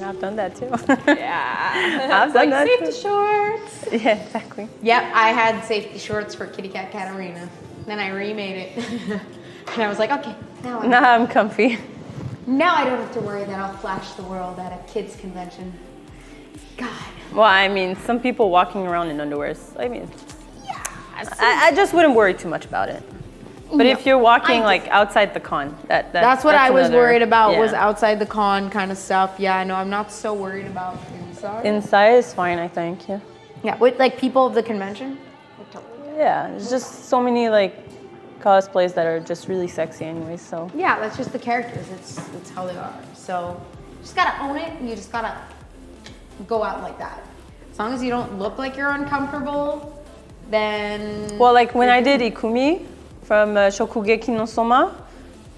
I've done that too. Yeah. I've done that safety too. shorts. Yeah, exactly. Yep, I had safety shorts for Kitty Cat Katarina. Then I remade it. And I was like, okay, Now I'm comfy. now I don't have to worry that I'll flash the world at a kids convention. God. Well, I mean, some people walking around in underwears. I mean, I just wouldn't worry too much about it. But if you're walking like outside the con, That's what I was another- worried about was yeah. outside the con kind of stuff. Yeah, I know. I'm not so worried about inside. Inside is fine, I think. Yeah. Yeah, with like people of the convention. Like, totally. Yeah, there's just so many like cosplays that are just really sexy, anyways. So Yeah, that's just the characters. It's how they are. So you just gotta own it. And you just gotta go out like that. As long as you don't look like you're uncomfortable, then... Well, like when I did Ikumi from Shokugeki no Soma,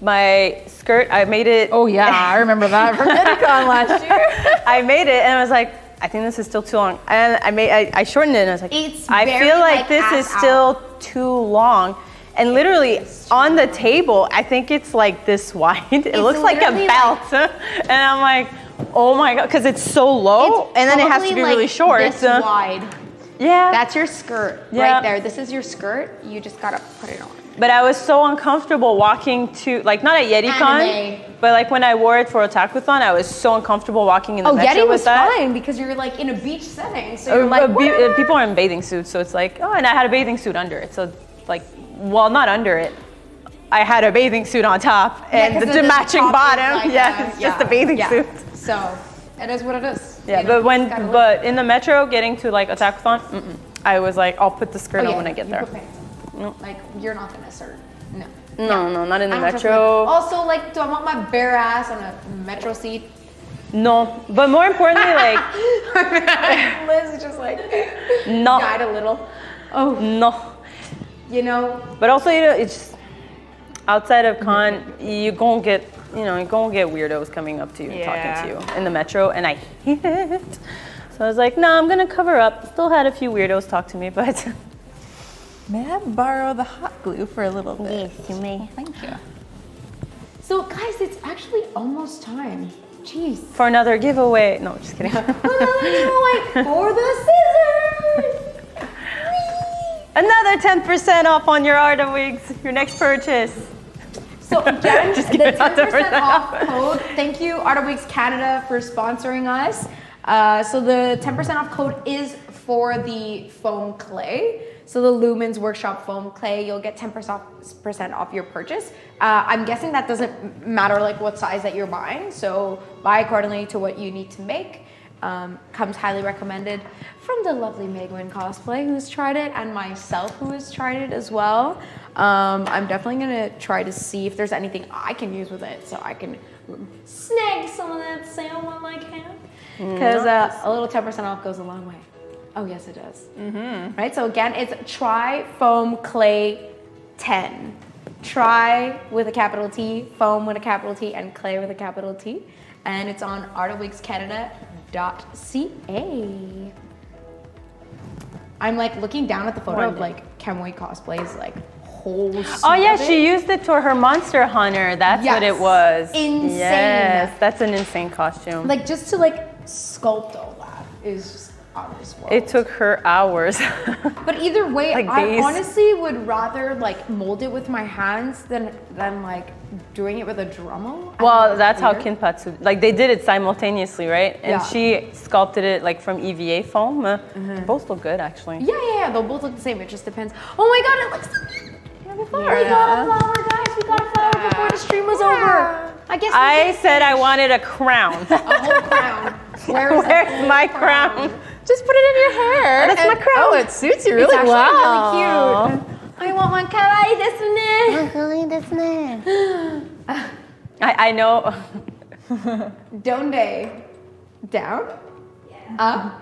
my skirt, I made it... Oh yeah, I remember that from MediCon last year. I made it and I was like, I think this is still too long. And I shortened it and I was like, I very, feel like like, this is ass still too long. And literally on the table, I think it's like this wide. It looks like a literally belt. And I'm like, oh my God, because it's so low and then it has to be probably, really like, short. This wide. Yeah. That's your skirt Yeah. right there. This is your skirt. You just gotta put it on. But I was so uncomfortable walking to, like not at YetiCon, Anime. but like when I wore it for Otakuthon, I was so uncomfortable walking in the metro Yeti was with that. fine because you're like in a beach setting. So you're like, People are in bathing suits, so it's like, oh, and I had a bathing suit under it. So like, well, not under it. I had a bathing suit on top and 'cause the matching top is bottom. like, It's just a bathing suit. So it is what it is. Yeah, You know, but in the metro, getting to like Otakuthon, I was like, I'll put the skirt on when I get you there. put pants on. Like you're not gonna assert. No. No, not in the I don't trust metro. my- Also, like, do I want my bare ass on a metro seat? No, but more importantly, like, Liz is just like no, guide a little. Oh, no. you know. But also, you know, it's just, outside of con, you're gonna get weirdos coming up to you and talking to you in the metro, and I hate it. So I was like, no, I'm gonna cover up. Still had a few weirdos talk to me, but. May I borrow the hot glue for a little bit? Yes, you may. Thank you. So, guys, it's actually almost time. Jeez. For another giveaway. No, just kidding. Another giveaway for the scissors. Another 10% off on your Art of Wigs, your next purchase. So again, Just the kidding, 10% off code. Thank you, Art of Wigs Canada, for sponsoring us. So the 10% off code is for the foam clay. So the Lumens Workshop foam clay, you'll get 10% off your purchase. I'm guessing that doesn't matter like what size that you're buying. So buy accordingly to what you need to make. Comes highly recommended from the lovely Mae-Gwyn Cosplay who's tried it, and myself who has tried it as well. I'm definitely gonna try to see if there's anything I can use with it so I can snag some of that sale while I can. Because a little 10% off goes a long way. Oh yes, it does. Right, so again, it's Try Foam Clay 10. Try with a capital T, foam with a capital T, and clay with a capital T. And it's on artofwigscanada.ca. I'm like looking down at the photo of like Kemway Cosplay's like whole suit Oh yeah, of it. she used it for her Monster Hunter. That's what it Yes. was. Insane. Yes, that's an insane costume. Like just to like sculpt all that is just out of this world. It took her hours. But either way, Like I days. honestly would rather like mold it with my hands than like doing it with a Dremel. I Well, think that's it's how weird. Kinpatsu, like they did it simultaneously, right? And Yeah. she sculpted it like from EVA foam. Both look good actually. Yeah, they'll both look the same. It just depends. Oh my god, it looks so cute. We got a flower, guys. We got a flower before the stream was over. I guess we I did said I wanted a crown. a whole crown. Where's my crown? Just put it in your hair. That's my crown. Oh, it suits you It's really actually well. really cute. I want one kawaii desu ne. I know. Donde? Down? Up?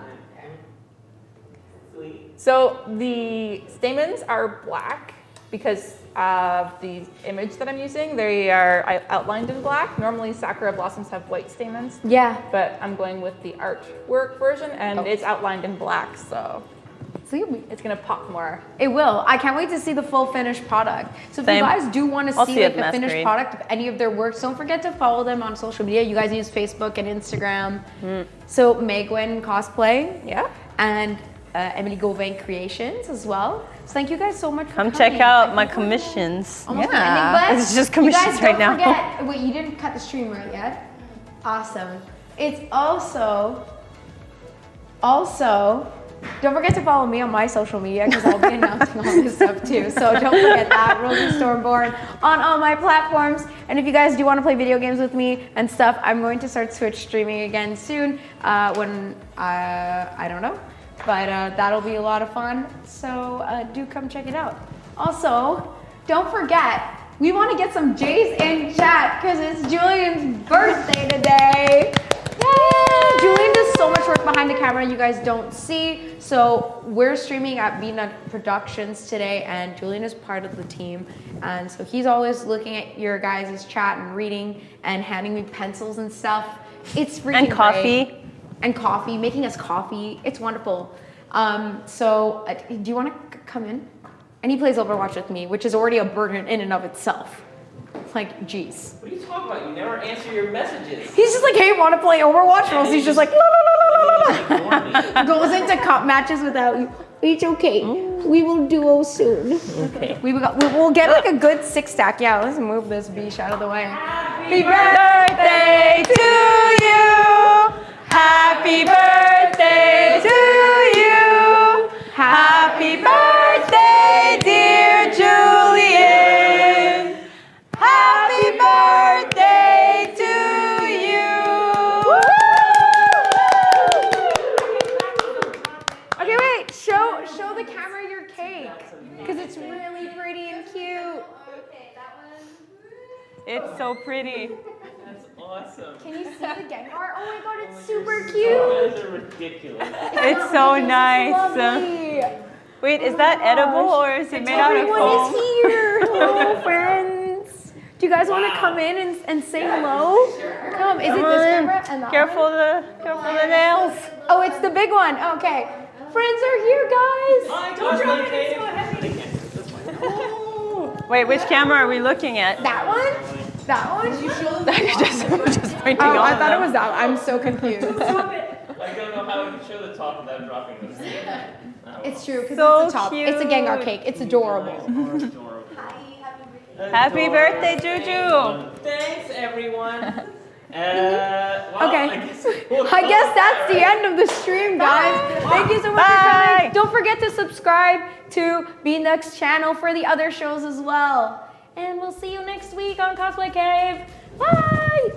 So the stamens are black because of the image that I'm using. They are outlined in black. Normally sakura blossoms have white stamens, Yeah. but I'm going with the artwork version and it's outlined in black, so it's gonna pop more. It will. I can't wait to see the full finished product. So if Same. you guys do want to I'll see see like it the finished masquerade. product of any of their works, don't forget to follow them on social media. You guys use Facebook and Instagram. So Mae-Gwyn Cosplay. Yeah. And Emilie Gauvin Creations as well. So thank you guys so much for Come coming. check out I my think we're commissions. almost Yeah. ending, but It's just you commissions guys right don't now. forget. Wait, you didn't cut the stream right yet? Awesome. It's also, don't forget to follow me on my social media because I'll be announcing all this stuff too. So don't forget that, Rosie Stormborn on all my platforms. And if you guys do want to play video games with me and stuff, I'm going to start Twitch streaming again soon when, I don't know. But that'll be a lot of fun. So do come check it out. Also, don't forget, we want to get some J's in chat because it's Julian's birthday today. Yay! Julian just so much work behind the camera you guys don't see. So we're streaming at Beanduck Productions today, and Julian is part of the team. And so he's always looking at your guys' chat and reading and handing me pencils and stuff. It's freaking And coffee. great. And coffee, making us coffee. It's wonderful. Do you want to come in? And he plays Overwatch with me, which is already a burden in and of itself. Like, geez. What are you talking about? You never answer your messages. He's just like, hey, want to play Overwatch? Rosie's just like, la, la, la, la, la, la. Goes into cup matches without you. It's okay. We will duo soon. Okay. We'll get like a good 6-stack. Yeah, let's move this beach out of the way. Happy birthday to you. Happy birthday to you. Happy birthday, dear Julian. Happy birthday to you. Okay, wait. Show the camera your cake, because it's really pretty and cute. It's so pretty. That's awesome. Can you see the Gengar? Oh my god, it's super You cute. guys are ridiculous. It's so nice. Lovely. Wait, is that edible or is it made out of Everyone foam? is here. Hello, friends. Do you guys want to come in and say hello? Come. Is it this camera and that Careful one? the nails. Oh, it's the big one. Okay. Friends are here, guys. Hi, Cosplay Cave. Wait, which camera are we looking at? That one? That one? just pointing Oh, I on thought it them. was that one. I'm so confused. I don't know how we can show the top without dropping this. It's true, because So it's the top. It's a Gengar cake. It's adorable. Adorable. Happy birthday, Juju. Thanks, everyone. Well, Okay. I guess that's the end of the stream, guys. Thank you so much for Bye. coming. Don't forget to subscribe to Beanduck's channel for the other shows as well. And we'll see you next week on Cosplay Cave. Bye!